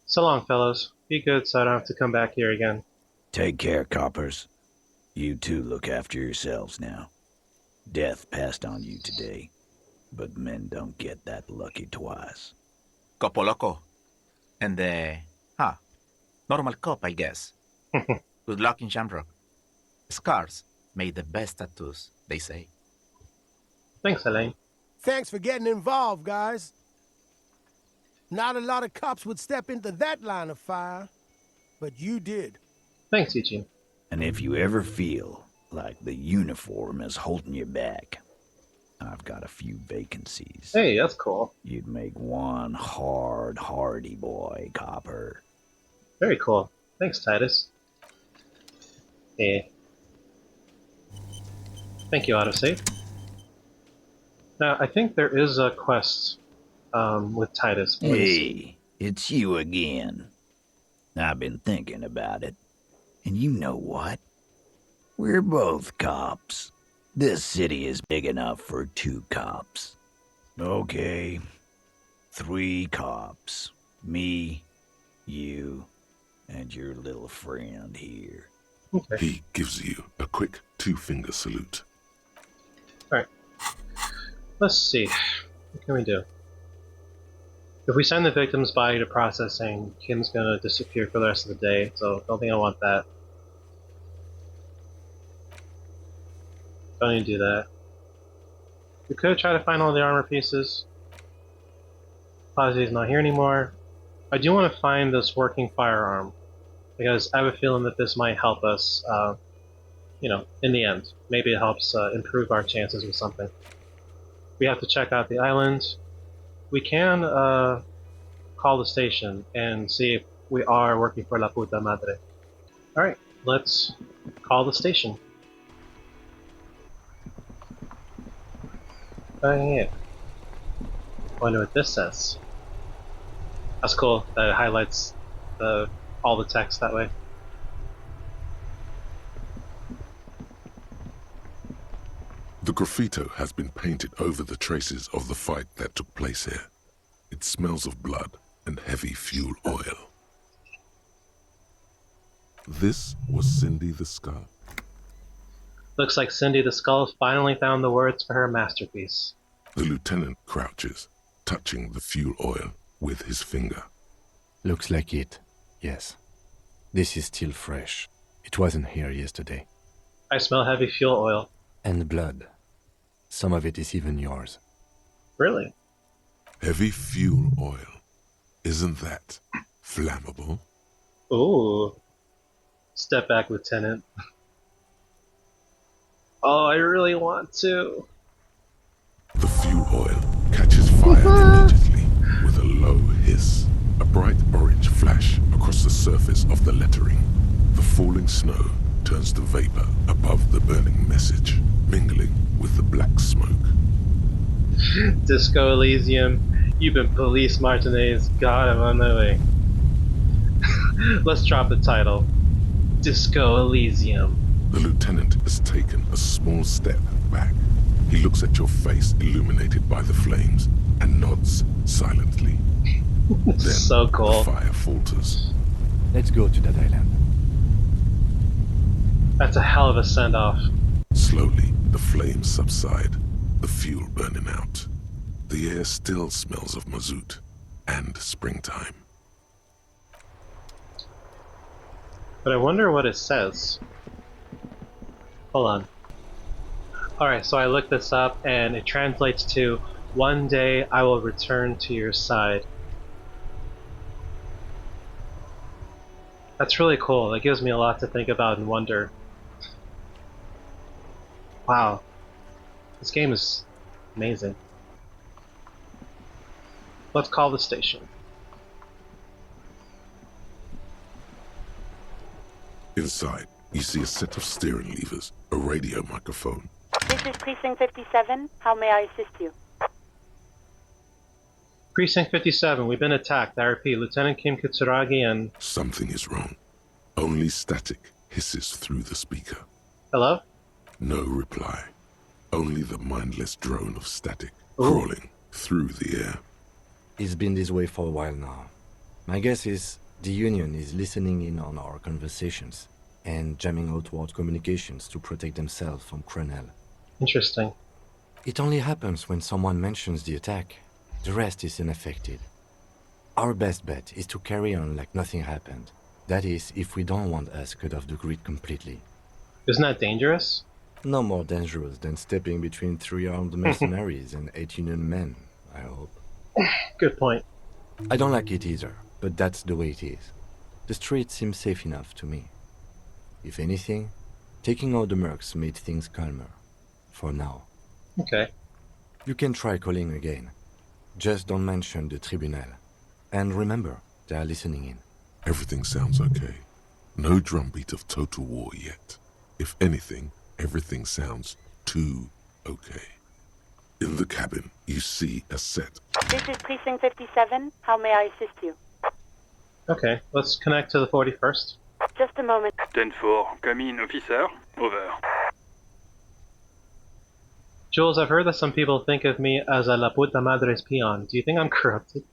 So long, fellows. Be good so I don't have to come back here again. Take care, coppers. You two look after yourselves now. Death passed on you today, but men don't get that lucky twice. Copo Loco, And normal cop, I guess. Good luck in Shamrock. Scars made the best tattoos, they say. Thanks, Elaine. Thanks for getting involved, guys. Not a lot of cops would step into that line of fire, but you did. Thanks, Eugene. And if you ever feel like the uniform is holding you back, I've got a few vacancies. Hey, that's cool. You'd make one hardy boy, copper. Very cool. Thanks, Titus. Hey. Thank you, autosave. Now, I think there is a quest with Titus. Hey, it's you again. I've been thinking about it. And you know what? We're both cops. This city is big enough for 2 cops. Okay. 3 cops. Me, you, and your little friend here. Okay. He gives you a quick 2-finger salute. Alright. Let's see. What can we do? If we send the victim's body to processing, Kim's gonna disappear for the rest of the day, so don't think I want that. Don't need to do that. We could try to find all the armor pieces. Positive's not here anymore. I do want to find this working firearm, because I have a feeling that this might help us, in the end. Maybe it helps improve our chances with something. We have to check out the island. We can call the station and see if we are working for La Puta Madre. Alright, let's call the station. Oh yeah. Wonder what this says. That's cool. That it highlights all the text that way. The graffito has been painted over the traces of the fight that took place here. It smells of blood and heavy fuel oil. This was Cindy the Skull. Looks like Cindy the Skull finally found the words for her masterpiece. The lieutenant crouches, touching the fuel oil with his finger. Looks like it, yes. This is still fresh. It wasn't here yesterday. I smell heavy fuel oil. And blood. Some of it is even yours. Really? Heavy fuel oil. Isn't that flammable? Ooh. Step back, Lieutenant. Oh, I really want to. The fuel oil catches fire immediately with a low hiss. A bright orange flash across the surface of the lettering. The falling snow turns to vapor above the burning message, mingling with the black smoke. Disco Elysium, you've been police Martinez. God, I'm on my way. Let's drop the title. Disco Elysium. The lieutenant has taken a small step back. He looks at your face illuminated by the flames and nods silently. Then so cool. The fire falters. Let's go to that island. That's a hell of a send-off. Slowly, the flames subside, the fuel burning out. The air still smells of mazout and springtime. But I wonder what it says. Hold on. Alright, so I looked this up and it translates to, "One day I will return to your side." That's really cool. That gives me a lot to think about and wonder. Wow. This game is amazing. Let's call the station. Inside, you see a set of steering levers, a radio microphone. This is Precinct 57. How may I assist you? Precinct 57, we've been attacked. I repeat, Lieutenant Kim Kitsuragi and... Something is wrong. Only static hisses through the speaker. Hello? No reply. Only the mindless drone of static Ooh. crawling through the air. It's been this way for a while now. My guess is the Union is listening in on our conversations and jamming outward communications to protect themselves from Cronel. Interesting. It only happens when someone mentions the attack. The rest is unaffected. Our best bet is to carry on like nothing happened. That is, if we don't want us cut off the grid completely. Isn't that dangerous? No more dangerous than stepping between 3 armed mercenaries and 8 Union men, I hope. Good point. I don't like it either, but that's the way it is. The street seems safe enough to me. If anything, taking out the mercs made things calmer. For now. Okay. You can try calling again. Just don't mention the tribunal. And remember, they are listening in. Everything sounds okay. No drumbeat of total war yet. If anything, everything sounds too okay. In the cabin, you see a set. This is Precinct 57. How may I assist you? Okay, let's connect to the 41st. Just a moment. 10-4, come in, officer. Over. Jules, I've heard that some people think of me as a la puta madre's peon. Do you think I'm corrupted?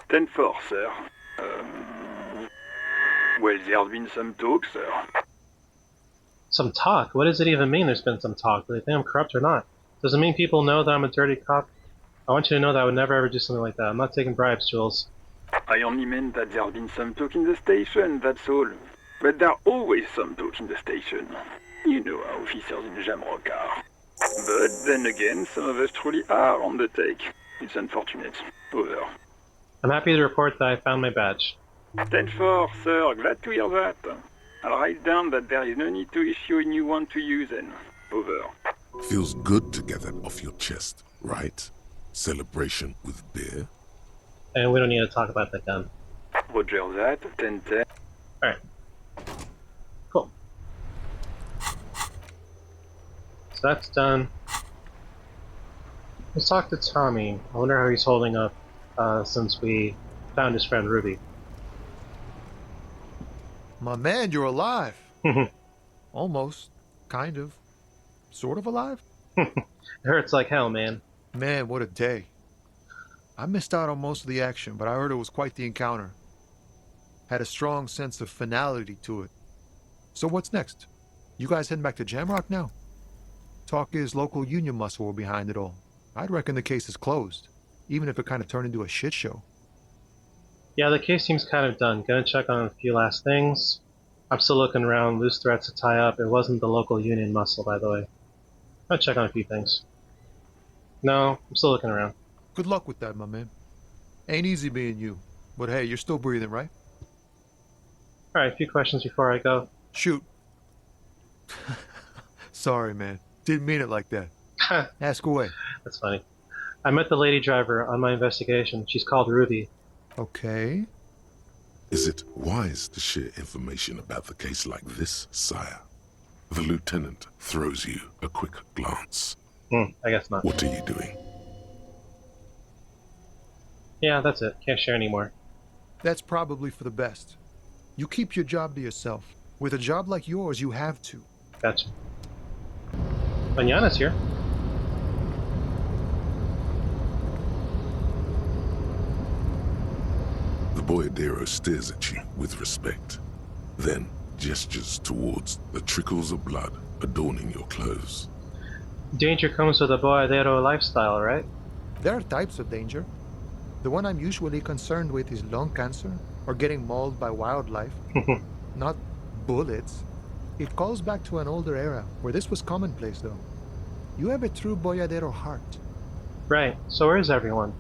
10-4, sir. Well, there's been some talk, sir. Some talk? What does it even mean there's been some talk? Do they think I'm corrupt or not? Does it mean people know that I'm a dirty cop? I want you to know that I would never ever do something like that. I'm not taking bribes, Jules. I only meant that there's been some talk in the station, that's all. But there's always some talk in the station. You know how officers in Jamrock are. But then again, some of us truly are on the take. It's unfortunate. Over. I'm happy to report that I found my badge. 10-4, sir. Glad to hear that. I'll write down that there is no need to issue a new one to you then. Over. Feels good to get that off your chest, right? Celebration with beer? And we don't need to talk about that gun. Roger that. 10-10. Alright. Cool. So that's done. Let's talk to Tommy. I wonder how he's holding up since we found his friend Ruby. My man, you're alive. Almost. Kind of. Sort of alive? It hurts like hell, man. Man, what a day. I missed out on most of the action, but I heard it was quite the encounter. Had a strong sense of finality to it. So what's next? You guys heading back to Jamrock now? Talk is local union muscle were behind it all. I'd reckon the case is closed, even if it kind of turned into a shit show. Yeah, the case seems kind of done. Gonna check on a few last things. I'm still looking around, loose threads to tie up. It wasn't the local union muscle, by the way. I'll check on a few things. No, I'm still looking around. Good luck with that, my man. Ain't easy being you, but hey, you're still breathing, right? Alright, a few questions before I go. Shoot. Sorry, man. Didn't mean it like that. Ask away. That's funny. I met the lady driver on my investigation. She's called Ruby. Okay. Is it wise to share information about the case like this, sire? The lieutenant throws you a quick glance. I guess not. What are you doing? Yeah, that's it. Can't share anymore. That's probably for the best. You keep your job to yourself. With a job like yours, you have to. Gotcha. Mañana's here. The boyadero stares at you with respect, then gestures towards the trickles of blood adorning your clothes. Danger comes with a boyadero lifestyle, right? There are types of danger. The one I'm usually concerned with is lung cancer or getting mauled by wildlife. Not bullets. It calls back to an older era where this was commonplace, though. You have a true boyadero heart. Right. So where is everyone?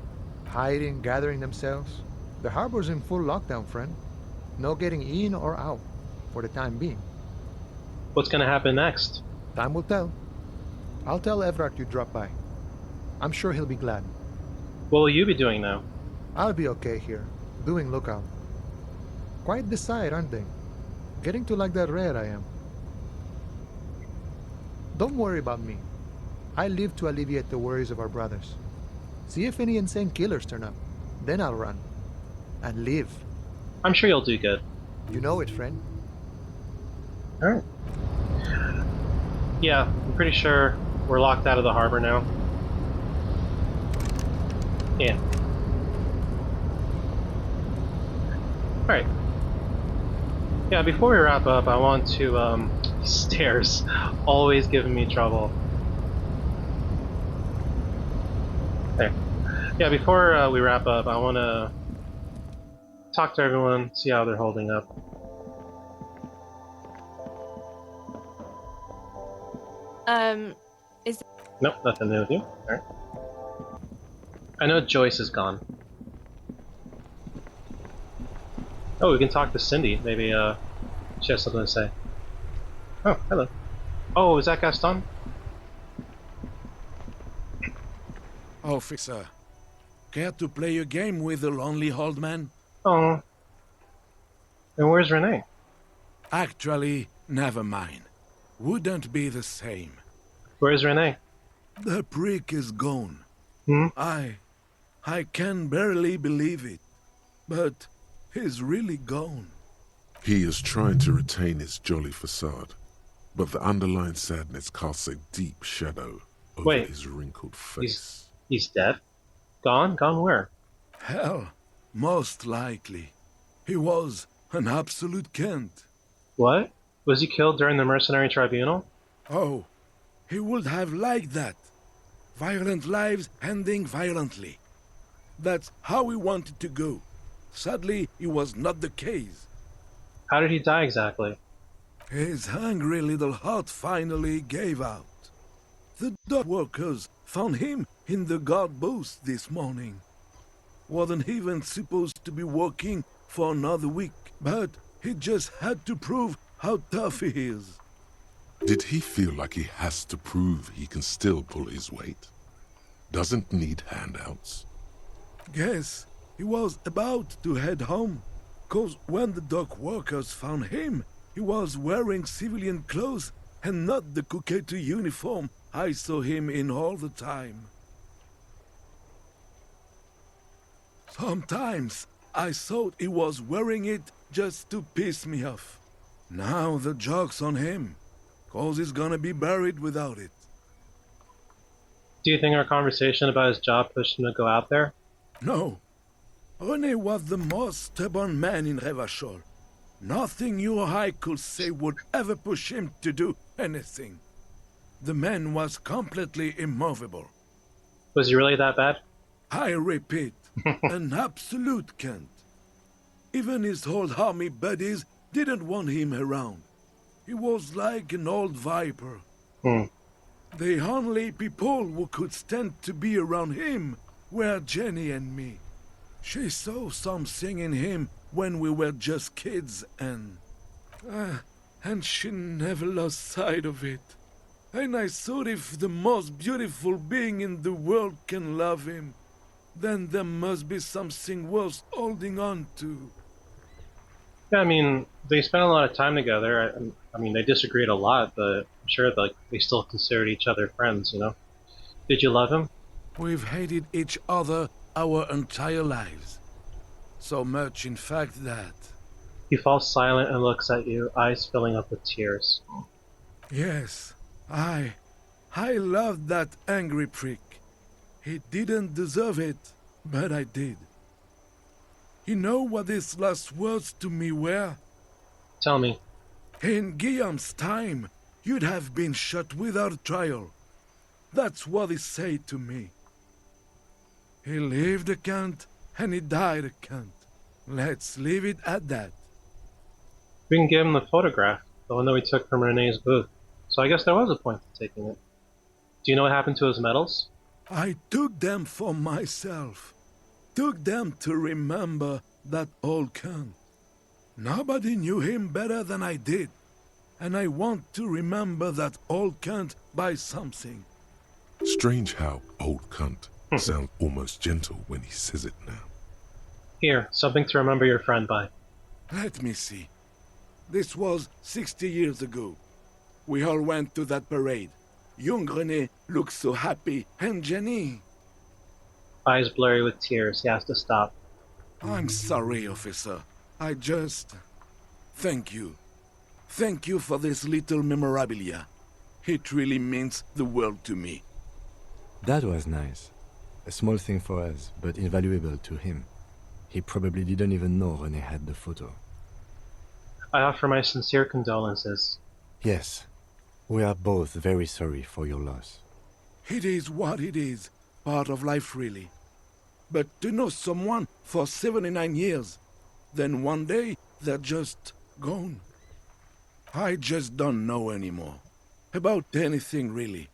Hiding, gathering themselves. The harbor's in full lockdown, friend. No getting in or out, for the time being. What's gonna happen next? Time will tell. I'll tell Everard you dropped by. I'm sure he'll be glad. What will you be doing now? I'll be okay here, doing lookout. Quite the sight, aren't they? Getting to like that red I am. Don't worry about me. I live to alleviate the worries of our brothers. See if any insane killers turn up. Then I'll run. And live. I'm sure you'll do good. You know it, friend. Alright. Yeah, I'm pretty sure we're locked out of the harbor now. Yeah. Alright. Yeah, before we wrap up, I want to, stairs. Always giving me trouble. There. Yeah, before we wrap up, I want to talk to everyone, see how they're holding up. Is Nope, nothing new with you. Alright. I know Joyce is gone. Oh, we can talk to Cindy. Maybe she has something to say. Oh, hello. Oh, is that Gaston? Officer, care to play a game with the lonely old man? Oh. And where's Renee? Actually, never mind. Wouldn't be the same. Where's Renee? The prick is gone. Hmm? I can barely believe it. But he's really gone. He is trying to retain his jolly facade, but the underlying sadness casts a deep shadow over Wait, his wrinkled face. He's dead? Gone? Gone where? Hell, most likely. He was an absolute Kent. What? Was he killed during the mercenary tribunal? Oh, he would have liked that. Violent lives ending violently. That's how he wanted to go. Sadly, it was not the case. How did he die exactly? His hungry little heart finally gave out. The dock workers found him in the guard booth this morning. Wasn't even supposed to be working for another week, but he just had to prove how tough he is. Did he feel like he has to prove he can still pull his weight? Doesn't need handouts? Guess he was about to head home, 'cause when the dock workers found him, he was wearing civilian clothes and not the Kuketu uniform I saw him in all the time. Sometimes I thought he was wearing it just to piss me off. Now the joke's on him, 'cause he's gonna be buried without it. Do you think our conversation about his job pushed him to go out there? No. René was the most stubborn man in Revachol. Nothing you or I could say would ever push him to do anything. The man was completely immovable. Was he really that bad? I repeat, an absolute Kent. Even his old army buddies didn't want him around. He was like an old viper. The only people who could stand to be around him were Jenny and me. She saw something in him when we were just kids and she never lost sight of it. And I thought if the most beautiful being in the world can love him, then there must be something worth holding on to. Yeah, I mean, they spent a lot of time together. I mean, they disagreed a lot, but I'm sure they still considered each other friends, you know? Did you love him? We've hated each other our entire lives. So much, in fact, that... He falls silent and looks at you, eyes filling up with tears. Yes, I loved that angry prick. He didn't deserve it, but I did. You know what his last words to me were? Tell me. In Guillaume's time, you'd have been shot without trial. That's what he said to me. He lived a Kent, and he died a Kent. Let's leave it at that. We can give him the photograph, the one that we took from Renee's booth. So I guess there was a point to taking it. Do you know what happened to his medals? I took them for myself. Took them to remember that old Kent. Nobody knew him better than I did. And I want to remember that old Kent by something. Strange how old cunt sounds almost gentle when he says it now. Here, something to remember your friend by. Let me see. This was 60 years ago. We all went to that parade. Young René looked so happy, and Jenny... Eyes blurry with tears, he has to stop. I'm sorry, officer. I just... Thank you. Thank you for this little memorabilia. It really means the world to me. That was nice. A small thing for us, but invaluable to him. He probably didn't even know René had the photo. I offer my sincere condolences. Yes, we are both very sorry for your loss. It is what it is. Part of life, really. But to know someone for 79 years, then one day they're just gone. I just don't know anymore. About anything, really.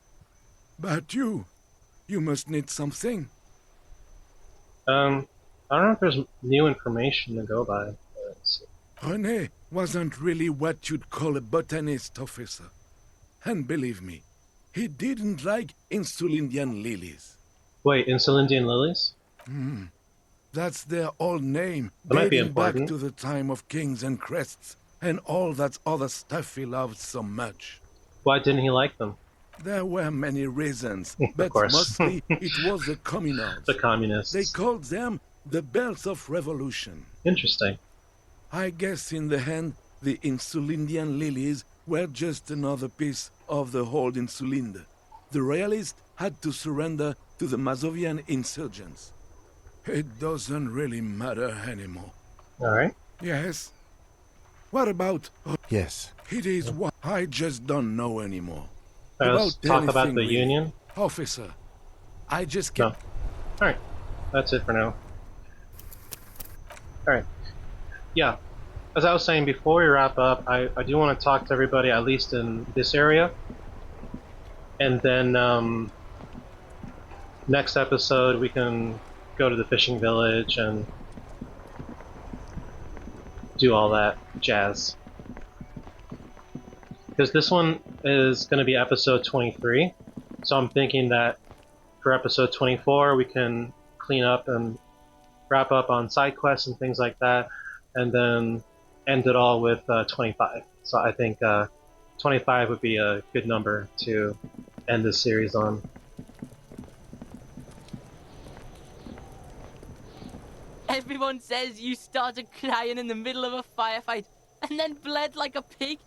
But you must need something. I don't know if there's new information to go by. Let's see. René wasn't really what you'd call a botanist, officer. And believe me, he didn't like Insulindian lilies. Wait, Insulindian lilies? That's their old name, That might be dating back important. to the time of kings and crests, and all that other stuff he loved so much. Why didn't he like them? There were many reasons, Of but course. mostly it was the communards. The communists. They called them the Bells of Revolution. Interesting. I guess in the end, the Insulindian lilies were just another piece of the whole Insulinde. The royalists had to surrender to the Mazovian insurgents. It doesn't really matter anymore. Alright. Yes? What about... Yes. It is what I just don't know anymore. Let's talk about the really. Union. Officer, I just No. can't... Alright. That's it for now. Alright. Yeah. As I was saying before we wrap up, I do want to talk to everybody, at least in this area. And then, next episode we can go to the fishing village and do all that jazz. Because this one is going to be episode 23, so I'm thinking that for episode 24 we can clean up and wrap up on side quests and things like that, and then end it all with 25. So I think 25 would be a good number to end this series on. Everyone says you started crying in the middle of a firefight and then bled like a pig.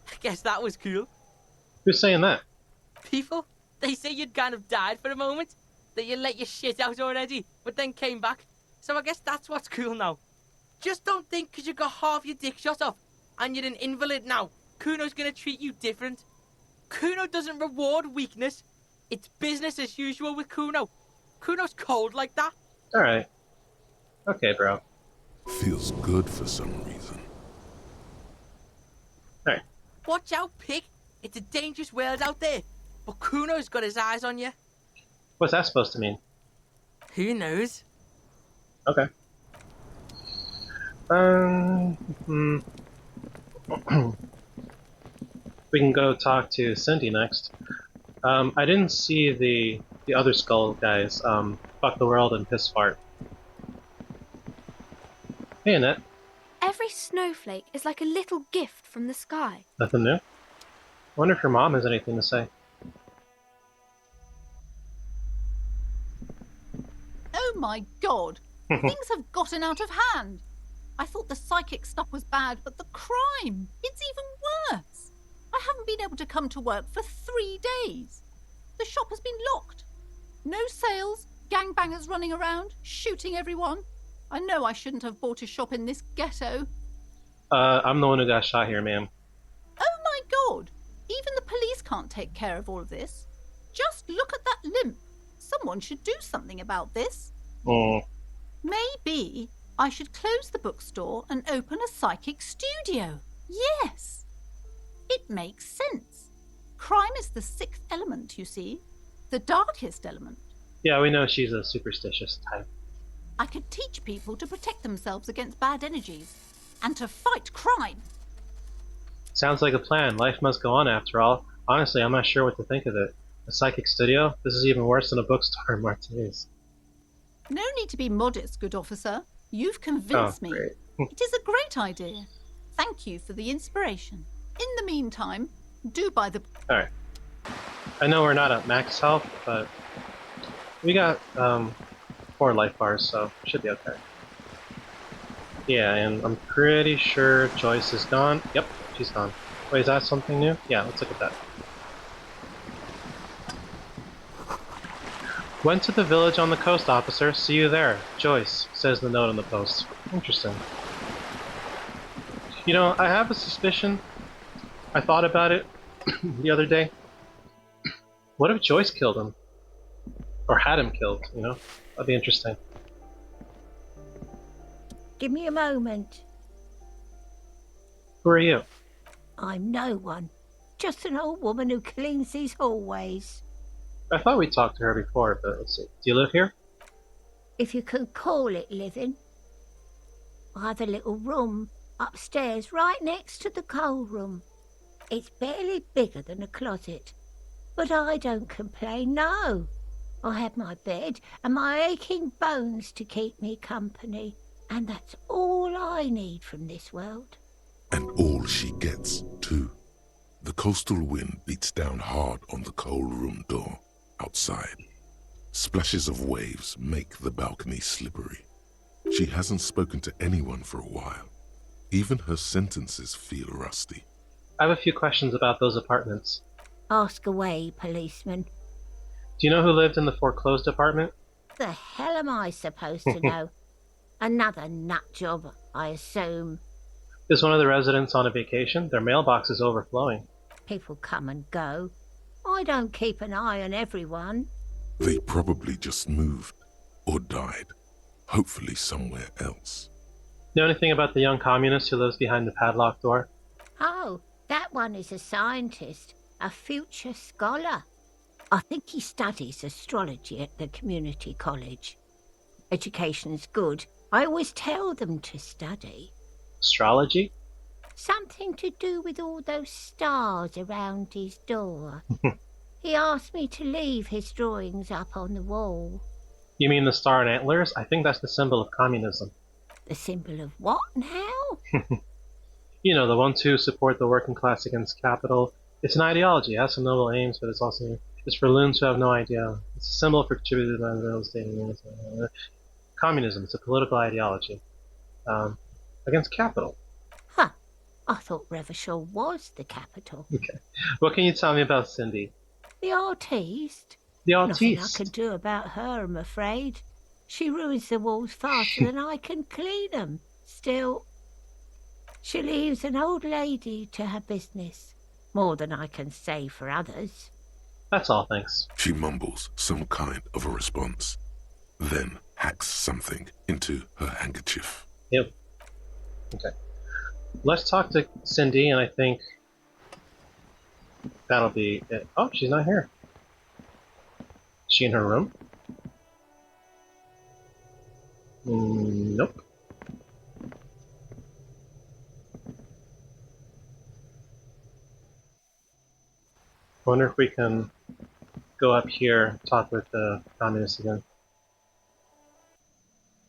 I guess that was cool. Who's saying that? People, they say you'd kind of died for a moment, that you let your shit out already, but then came back. So I guess that's what's cool now. Just don't think because you got half your dick shot off and you're an invalid now, Kuno's gonna treat you different. Kuno doesn't reward weakness. It's business as usual with Kuno. Kuno's cold like that. Alright. Okay, bro. Feels good for some reason. Alright. Watch out, pig. It's a dangerous world out there. But Kuno's got his eyes on you. What's that supposed to mean? Who knows? Okay. We can go talk to Cindy next. I didn't see the other skull guys. Fuck the world and piss fart. Hey, Annette. Every snowflake is like a little gift from the sky. Nothing new? I wonder if your mom has anything to say. Oh my god! Things have gotten out of hand. I thought the psychic stuff was bad, but the crime, it's even worse. I haven't been able to come to work for 3 days. The shop has been locked. No sales, gangbangers running around, shooting everyone. I know I shouldn't have bought a shop in this ghetto. I'm the one who got shot here, ma'am. Oh my god! Even the police can't take care of all of this. Just look at that limp. Someone should do something about this. Mm. Maybe I should close the bookstore and open a psychic studio. Yes! It makes sense. Crime is the 6th element, you see. The darkest element. Yeah, we know she's a superstitious type. I could teach people to protect themselves against bad energies and to fight crime. Sounds like a plan. Life must go on after all. Honestly, I'm not sure what to think of it. A psychic studio? This is even worse than a bookstore in Martinez. No need to be modest, good officer. You've convinced me. Great. It is a great idea. Thank you for the inspiration. In the meantime, do buy the... Alright. I know we're not at max health, but we got 4 life bars, so should be okay. Yeah, and I'm pretty sure Joyce is gone. Yep, she's gone. Wait, is that something new? Yeah, let's look at that. Went to the village on the coast, officer. See you there. Joyce, says the note on the post. Interesting. You know, I have a suspicion. I thought about it the other day. What if Joyce killed him? Or had him killed, you know? That'd be interesting. give me a moment. Who are you? I'm no one. Just an old woman who cleans these hallways. I thought we talked to her before, but let's see. Do you live here? If you can call it living. I have a little room upstairs right next to the coal room. It's barely bigger than a closet. But I don't complain, no. I have my bed and my aching bones to keep me company, and that's all I need from this world. And all she gets, too. The coastal wind beats down hard on the coal room door outside. Splashes of waves make the balcony slippery. She hasn't spoken to anyone for a while. Even her sentences feel rusty. I have a few questions about those apartments. Ask away, policeman. Do you know who lived in the foreclosed apartment? The hell am I supposed to know? Another nut job, I assume. Is one of the residents on a vacation? Their mailbox is overflowing. People come and go. I don't keep an eye on everyone. They probably just moved or died, hopefully somewhere else. Know anything about the young communist who lives behind the padlocked door? Oh, that one is a scientist, a future scholar. I think he studies astrology at the community college. Education's good. I always tell them to study. Astrology? Something to do with all those stars around his door. He asked me to leave his drawings up on the wall. You mean the star and antlers? I think that's the symbol of communism. The symbol of what now? You know, the ones who support the working class against capital. It's an ideology. It has some noble aims, but it's for loons who have no idea. It's a symbol for contributed by the real estate. Communism. It's a political ideology against capital. Huh. I thought Revachol was the capital. Okay. What can you tell me about Cindy? The artiste? The Nothing I artiste? can do about her, I'm afraid. She ruins the walls faster than I can clean them. Still, she leaves an old lady to her business. More than I can say for others. That's all, thanks. She mumbles some kind of a response, then hacks something into her handkerchief. Yep. Okay. Let's talk to Cindy, and I think that'll be it. Oh, she's not here. Is she in her room? Nope. I wonder if we can go up here, talk with the communists again.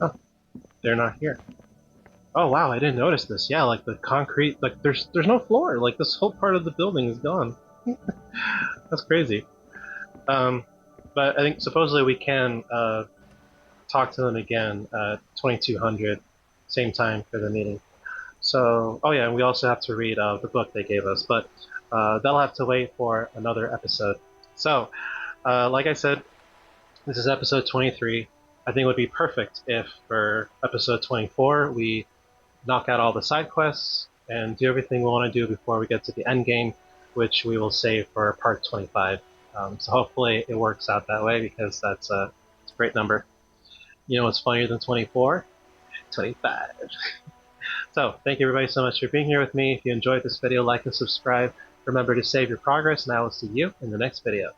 Oh, they're not here. Oh wow, I didn't notice this. Yeah, like the concrete, like there's no floor. Like this whole part of the building is gone. That's crazy. But I think supposedly we can talk to them again at 2200, same time for the meeting. So, oh yeah, and we also have to read the book they gave us, but that'll have to wait for another episode. So, like I said, this is episode 23. I think it would be perfect if for episode 24 we knock out all the side quests and do everything we want to do before we get to the end game, which we will save for part 25. So hopefully it works out that way because it's a great number. You know what's funnier than 24? 25. So thank you everybody so much for being here with me. If you enjoyed this video, like and subscribe. Remember to save your progress, and I will see you in the next video.